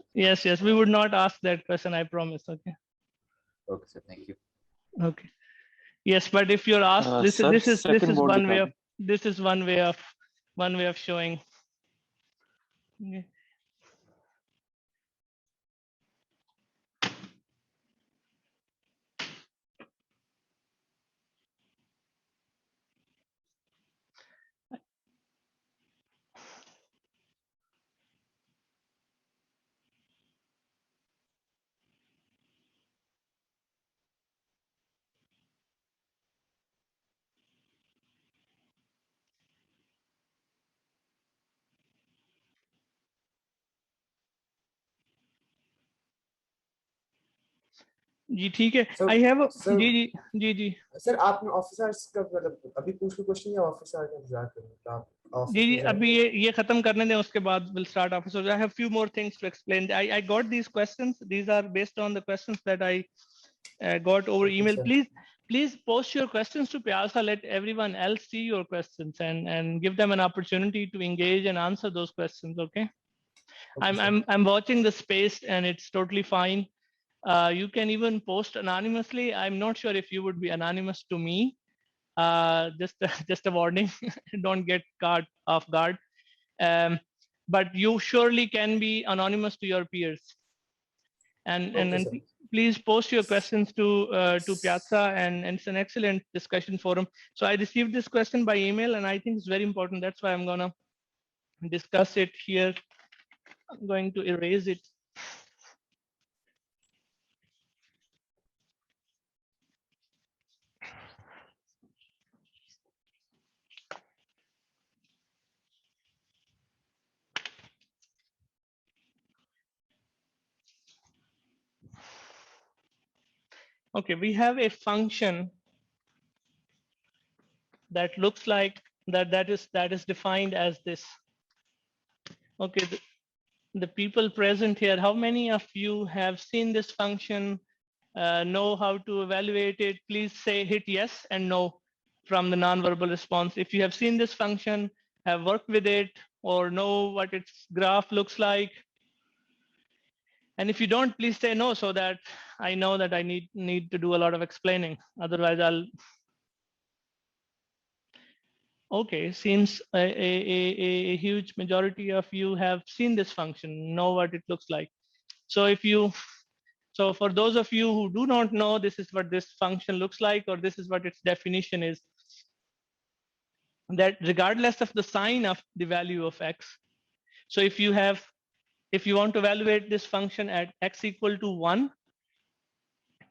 [SPEAKER 1] Yes. We would not ask that question. I promise. Okay.
[SPEAKER 5] Okay, sir. Thank you.
[SPEAKER 1] Okay. Yes, but if you're asked, this is one way of one way of showing. Okay. जी ठीक है. I have ji
[SPEAKER 7] sir आपने officers का मतलब अभी पूछ के question या officer का इंतजार करें आप
[SPEAKER 1] जी अभी ये खत्म करने दें, उसके बाद will start officer. I have few more things to explain. I got these questions. These are based on the questions that I got over email. please post your questions to Pyasa. Let everyone else see your questions and give them an opportunity to engage and answer those questions. Okay. I'm watching the space and it's totally fine. You can even post anonymously. I'm not sure if you would be anonymous to me. Just a warning, don't get caught off guard. But you surely can be anonymous to your peers. And please post your questions to Piazza, and it's an excellent discussion forum. So I received this question by email, and I think it's very important. That's why I'm gonna discuss it here. I'm going to erase it. Okay, we have a function that looks like that is defined as this. Okay, the people present here, how many of you have seen this function, know how to evaluate it? Please say hit yes and no from the nonverbal response. If you have seen this function, have worked with it, or know what its graph looks like. And if you don't, please say no, so that I know that I need to do a lot of explaining. Otherwise, I'll. Okay, seems a huge majority of you have seen this function, know what it looks like. So so for those of you who do not know, this is what this function looks like, or this is what its definition is. That regardless of the sign of the value of x. So if you want to evaluate this function at x equal to 1,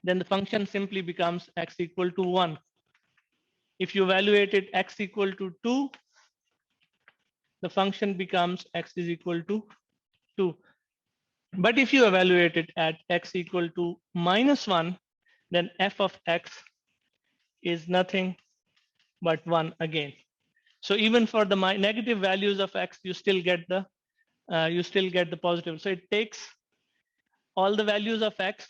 [SPEAKER 1] then the function simply becomes x equal to 1. If you evaluate it x equal to 2, the function becomes x is equal to 2. But if you evaluate it at x equal to -1, then f of x is nothing but 1 again. So even for the negative values of x, you still get the positive. So it takes all the values of x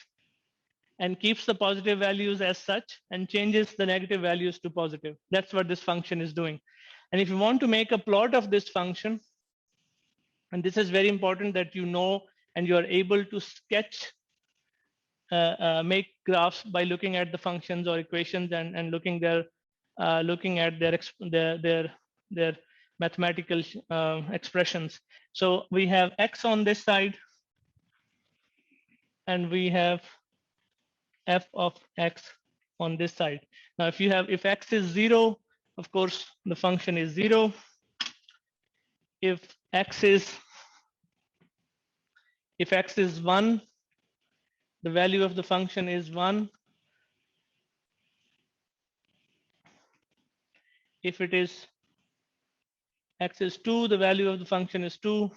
[SPEAKER 1] and keeps the positive values as such and changes the negative values to positive. That's what this function is doing. And if you want to make a plot of this function, and this is very important that you know and you are able to sketch, make graphs by looking at the functions or equations and looking at their mathematical expressions. So we have x on this side, and we have f of x on this side. Now, if x is 0, of course, the function is 0. If x is 1, the value of the function is 1. If it is x is 2, the value of the function is 2,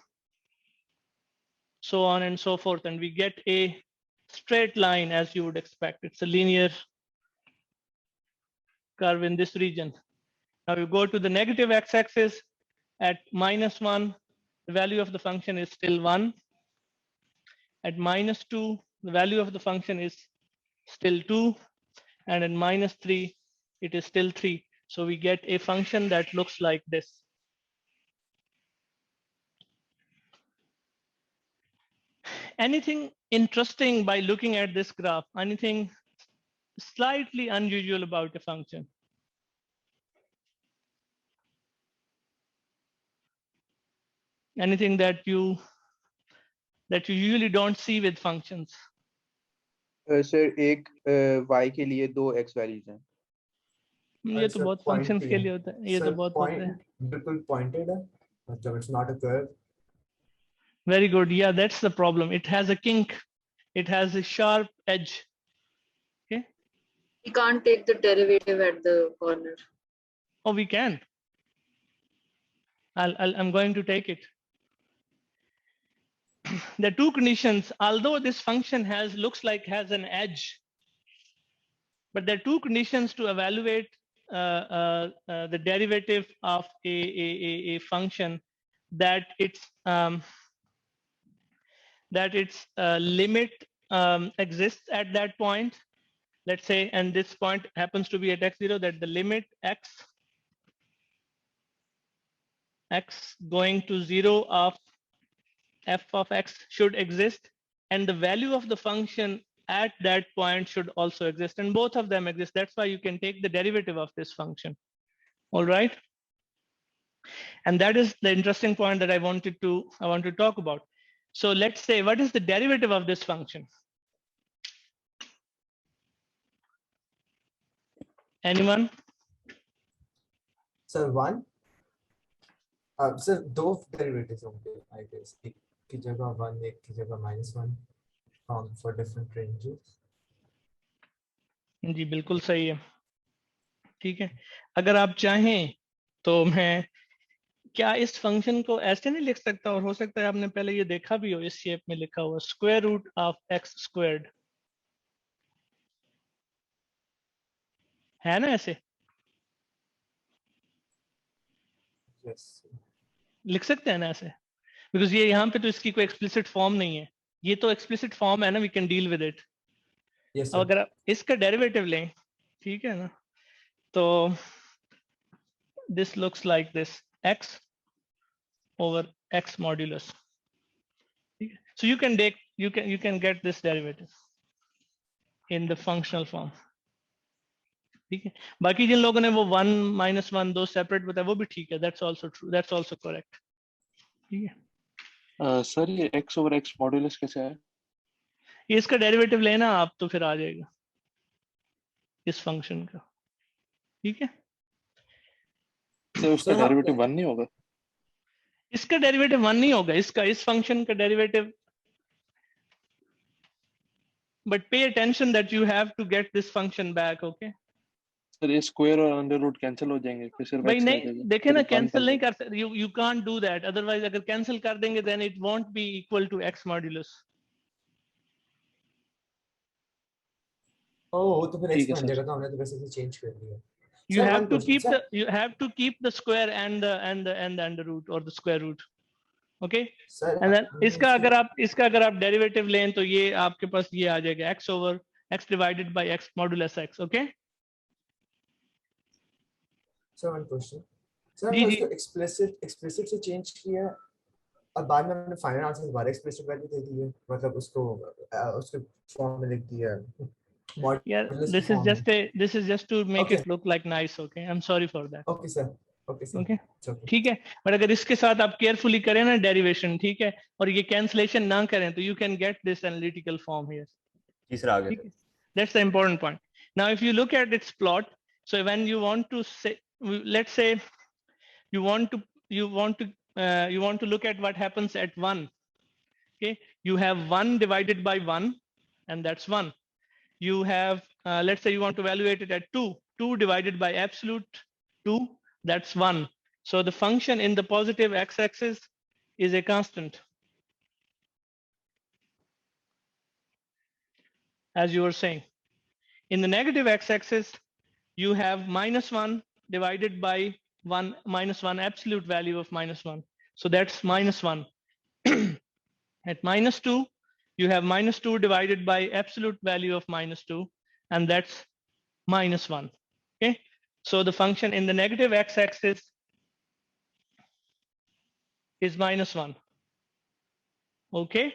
[SPEAKER 1] so on and so forth. And we get a straight line as you would expect. It's a linear curve in this region. Now you go to the negative x-axis at -1, the value of the function is still 1. At -2, the value of the function is still 2. And at -3, it is still 3. So we get a function that looks like this. Anything interesting by looking at this graph? Anything slightly unusual about a function? Anything that you usually don't see with functions?
[SPEAKER 19] Sir एक y के लिए 2 x values हैं.
[SPEAKER 1] ये तो बहुत functions के लिए होता है. ये तो बहुत होता है.
[SPEAKER 7] बिल्कुल pointed है. मतलब it's not a curve.
[SPEAKER 1] Very good. Yeah, that's the problem. It has a kink. It has a sharp edge. Okay.
[SPEAKER 3] We can't take the derivative at the corner.
[SPEAKER 1] Oh, we can. I'm going to take it. There are two conditions. Although this function looks like has an edge, but there are two conditions to evaluate the derivative of a function, that its limit exists at that point. let's say, and this point happens to be at x0, that the limit x going to 0 of f of x should exist, and the value of the function at that point should also exist, and both of them exist. That's why you can take the derivative of this function. All right. And that is the interesting point that I want to talk about. So let's say, what is the derivative of this function? Anyone?
[SPEAKER 7] Sir, one. Sir, दो derivatives होंगे, I guess. एक की जगह 1, एक की जगह -1 for different ranges.
[SPEAKER 1] जी बिल्कुल सही है, ठीक है। अगर आप चाहें तो मैं क्या इस फंक्शन को ऐसे नहीं लिख सकता, और हो सकता है आपने पहले ये देखा भी हो, इस शेप में लिखा हुआ square root of x squared, है ना ऐसे?
[SPEAKER 7] Yes.
[SPEAKER 1] लिख सकते हैं ना ऐसे? बिकॉज ये यहाँ पे तो इसकी कोई एक्सप्लिसिट फॉर्म नहीं है, ये तो एक्सप्लिसिट फॉर्म है ना, we can deal with it.
[SPEAKER 7] Yes,
[SPEAKER 1] अब अगर आप इसका डेरिवेटिव लें, ठीक है ना, तो this looks like this, x over x modulus. So you can get this derivative in the functional form. ठीक है, बाकी जिन लोगों ने वो 1 - 1 दो सेपरेट बताया वो भी ठीक है, that's also true, that's also correct. ठीक है
[SPEAKER 9] सर ये x over x मॉड्यूलस कैसे है?
[SPEAKER 1] ये इसका डेरिवेटिव लेना आप तो फिर आ जाएगा इस फंक्शन का, ठीक है।
[SPEAKER 9] तो उसका डेरिवेटिव 1 नहीं होगा?
[SPEAKER 1] इसका डेरिवेटिव 1 नहीं होगा, इसका इस फंक्शन का derivative, but pay attention that you have to get this function back, okay?
[SPEAKER 9] Sir ये स्क्वायर और अंडर रूट कैंसिल हो जाएंगे, फिर सिर्फ
[SPEAKER 1] भाई
[SPEAKER 9] x
[SPEAKER 1] नहीं,
[SPEAKER 9] रहेगा।
[SPEAKER 1] देखे ना,
[SPEAKER 9] सिर्फ one
[SPEAKER 1] कैंसिल नहीं
[SPEAKER 9] cancel।
[SPEAKER 1] कर सकते, you can't do that, otherwise अगर कैंसिल कर देंगे then it won't be equal to x modulus.
[SPEAKER 7] Oh, तो फिर x
[SPEAKER 9] ठीक है
[SPEAKER 7] बन
[SPEAKER 9] सर।
[SPEAKER 7] जाएगा, तो हमने तो वैसे ही चेंज कर दिया।
[SPEAKER 1] You
[SPEAKER 7] Sir,
[SPEAKER 1] have
[SPEAKER 7] one
[SPEAKER 1] to
[SPEAKER 7] question,
[SPEAKER 1] keep
[SPEAKER 7] sir.
[SPEAKER 1] you have to keep the square and the under root or the square root, okay?
[SPEAKER 7] Sir,
[SPEAKER 1] And then इसका अगर आप डेरिवेटिव लें तो ये आपके पास ये आ जाएगा x over x divided by x modulus x, okay?
[SPEAKER 7] Sir, one question. Sir,
[SPEAKER 1] जी
[SPEAKER 7] हमने
[SPEAKER 1] जी,
[SPEAKER 7] उसको explicit से change किया, और बाद में हमने फाइनल आंसर दोबारा explicit वैल्यू दे दी है, मतलब उसके फॉर्म में लिख दिया है।
[SPEAKER 1] yeah,
[SPEAKER 7] Modulus
[SPEAKER 1] this is
[SPEAKER 7] form
[SPEAKER 1] just to make
[SPEAKER 7] Okay.
[SPEAKER 1] it look like nice, okay? I'm sorry for that.
[SPEAKER 7] Okay, sir. Okay, sir.
[SPEAKER 1] Okay,
[SPEAKER 7] It's okay.
[SPEAKER 1] ठीक है, बट अगर इसके साथ आप केयरफुली करें ना डेरिवेशन, ठीक है, और ये कैंसलेशन ना करें तो you can get this analytical form here.
[SPEAKER 5] तीसरा आ गया
[SPEAKER 1] ठीक है, that's the important point. Now if you look at its plot, so when you want to say, let's say you want to look at what happens at 1, okay? You have 1 divided by 1, and that's 1. You have let's say you want to evaluate it at 2 divided by absolute 2, that's 1. So the function in the positive x-axis is a constant, as you were saying. In the negative x-axis, you have -1 divided by 1 -1 absolute value of -1. So that's -1. At -2, you have -2 divided by absolute value of -2, and that's -1. Okay. So the function in the negative x-axis is -1. Okay.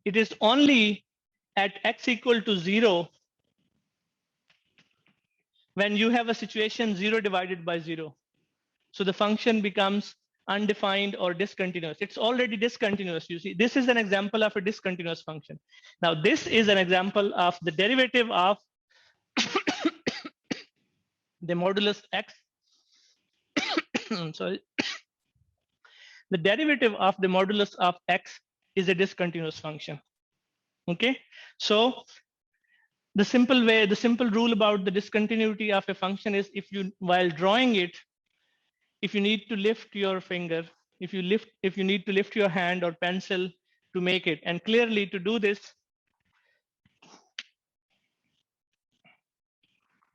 [SPEAKER 1] It is only at x equal to 0 when you have a situation 0 divided by 0. So the function becomes undefined or discontinuous. It's already discontinuous. You see, this is an example of a discontinuous function. Now, this is an example of the derivative of the modulus x. Sorry. The derivative of the modulus of x is a discontinuous function. Okay. So the simple rule about the discontinuity of a function is, if you, while drawing it, if you need to lift your finger, if you need to lift your hand or pencil to make it, and clearly to do this,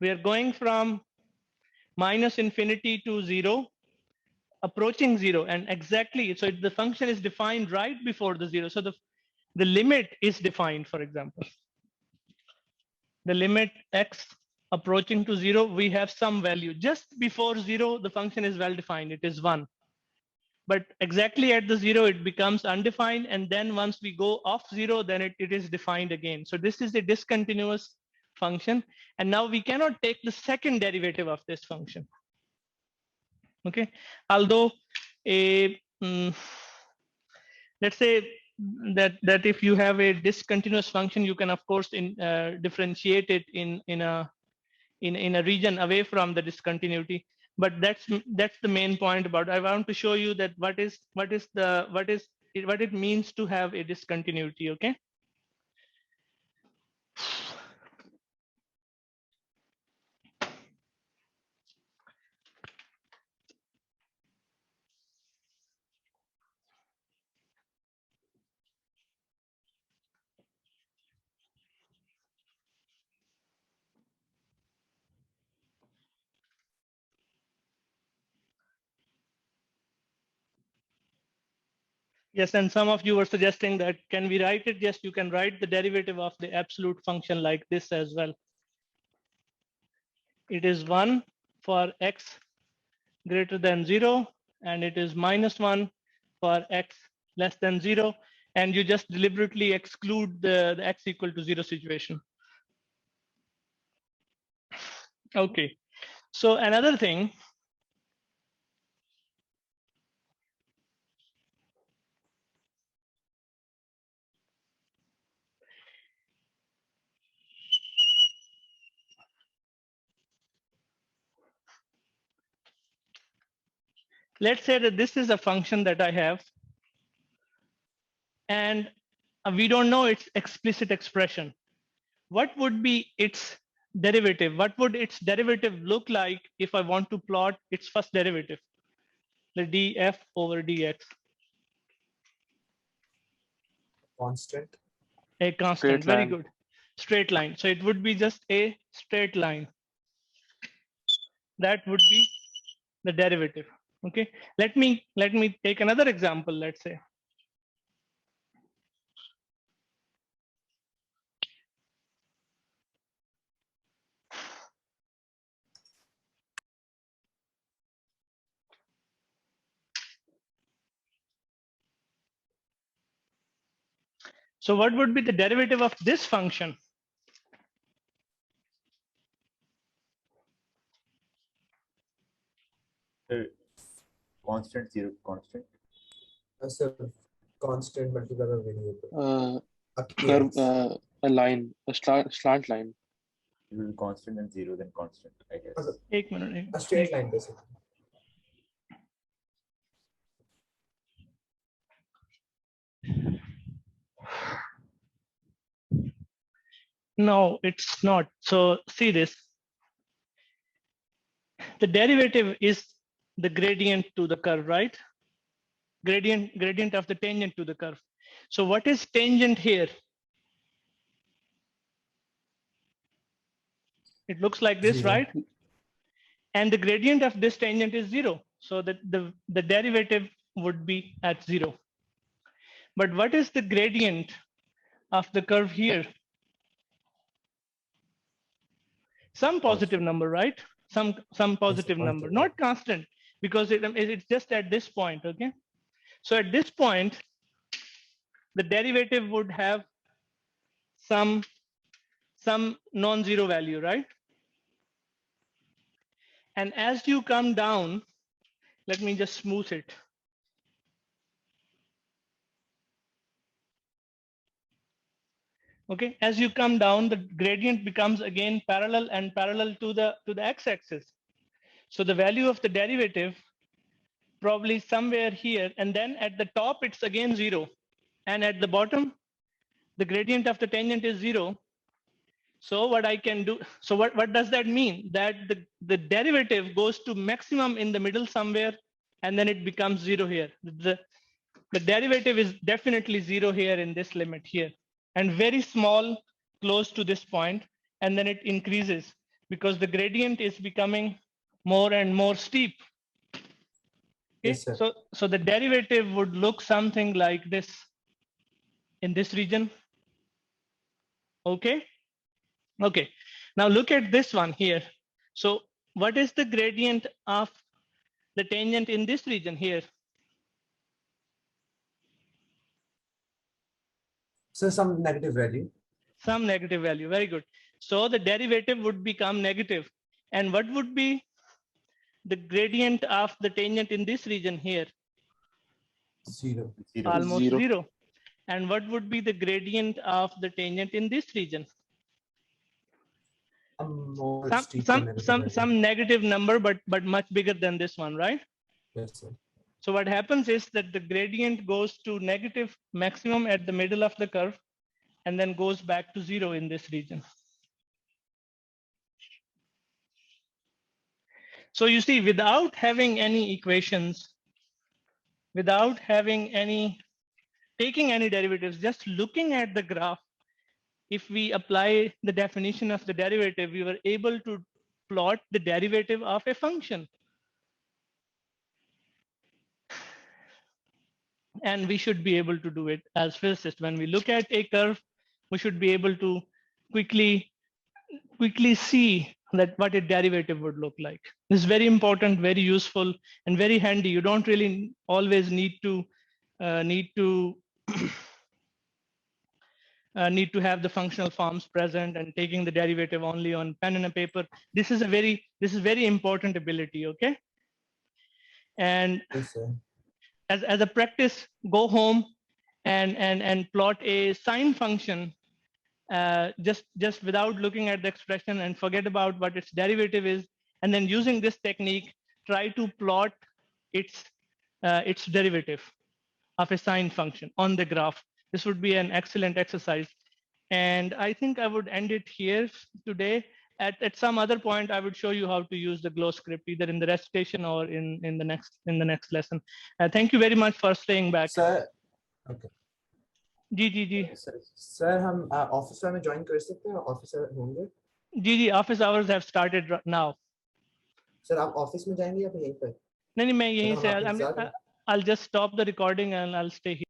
[SPEAKER 1] we are going from -infinity to 0, approaching 0, and exactly, so the function is defined right before the 0. So the limit is defined, for example. The limit x approaching to 0, we have some value. Just before 0, the function is well defined, it is 1. But exactly at the 0, it becomes undefined. And then once we go off 0, then it is defined again. So this is a discontinuous function. And now we cannot take the second derivative of this function. Okay, although let's say that if you have a discontinuous function, you can of course differentiate it in a region away from the discontinuity. But that's the main point about. I want to show you that what it means to have a discontinuity. Okay. Yes, and some of you were suggesting that can we write it? Yes, you can write the derivative of the absolute function like this as well. It is 1 for x greater than 0, and it is -1 for x less than 0. And you just deliberately exclude the x equal to 0 situation. Okay, so another thing. Let's say that this is a function that I have, and we don't know its explicit expression. What would be its derivative? What would its derivative look like if I want to plot its first derivative, the df over dx?
[SPEAKER 7] Constant.
[SPEAKER 1] A constant,
[SPEAKER 9] Straight
[SPEAKER 1] very
[SPEAKER 9] line.
[SPEAKER 1] good. Straight line. So it would be just a straight line. That would be the derivative. Okay. Let me take another example, let's say. So what would be the derivative of this function?
[SPEAKER 5] Constant, 0, constant.
[SPEAKER 7] So constant multiplied by variable.
[SPEAKER 9] Curve, a line, a slant line.
[SPEAKER 5] It will be constant and 0, then constant, I guess.
[SPEAKER 1] Ek minute.
[SPEAKER 7] A straight line basically.
[SPEAKER 1] No, it's not. So see this. The derivative is the gradient to the curve, right? Gradient of the tangent to the curve. So what is tangent here? It looks like this,
[SPEAKER 7] 0.
[SPEAKER 1] right? And the gradient of this tangent is 0. So that the derivative would be at 0. But what is the gradient of the curve here? Some positive number, right? Some positive number, not constant, because it's just at this point, okay? So at this point, the derivative would have some non-zero value, right? And as you come down, let me just smooth it. Okay, as you come down, the gradient becomes again parallel and parallel to the x-axis. So the value of the derivative probably somewhere here, and then at the top it's again 0, and at the bottom the gradient of the tangent is 0. So what I can do, so what does that mean? That the derivative goes to maximum in the middle somewhere, and then it becomes 0 here. The derivative is definitely 0 here in this limit here, and very small close to this point, and then it increases because the gradient is becoming more and more steep. Okay?
[SPEAKER 7] Yes, sir.
[SPEAKER 1] So the derivative would look something like this in this region. Okay. Okay. Now look at this one here. So what is the gradient of the tangent in this region here?
[SPEAKER 7] So some negative value.
[SPEAKER 1] Some negative value. Very good. So the derivative would become negative. And what would be the gradient of the tangent in this region here?
[SPEAKER 7] 0.
[SPEAKER 1] Almost zero. And what would be the gradient of the tangent in this region? Some negative number, but much bigger than this one, right?
[SPEAKER 7] Yes, sir.
[SPEAKER 1] So what happens is that the gradient goes to negative maximum at the middle of the curve and then goes back to 0 in this region. So you see, without having any equations, without having taking any derivatives, just looking at the graph, if we apply the definition of the derivative, we were able to plot the derivative of a function. And we should be able to do it as physicists. When we look at a curve, we should be able to quickly see that what a derivative would look like. This is very important, very useful, and very handy. You don't really always need to have the functional forms present and taking the derivative only on pen and a paper. This is very important ability. Okay. And
[SPEAKER 7] yes, sir.
[SPEAKER 1] As a practice, go home and plot a sine function just without looking at the expression and forget about what its derivative is. And then using this technique, try to plot its derivative of a sine function on the graph. This would be an excellent exercise. And I think I would end it here today. At some other point, I would show you how to use the glow script either in the recitation or in the next lesson. Thank you very much for staying back.
[SPEAKER 7] Sir, okay.
[SPEAKER 1] Ji
[SPEAKER 7] sir हम office में join कर सकते हैं, officer होंगे?
[SPEAKER 1] जी office hours have started now.
[SPEAKER 7] Sir आप office में जाएंगे या यहीं पर?
[SPEAKER 1] नहीं मैं यहीं से I'll just stop the recording and I'll stay here.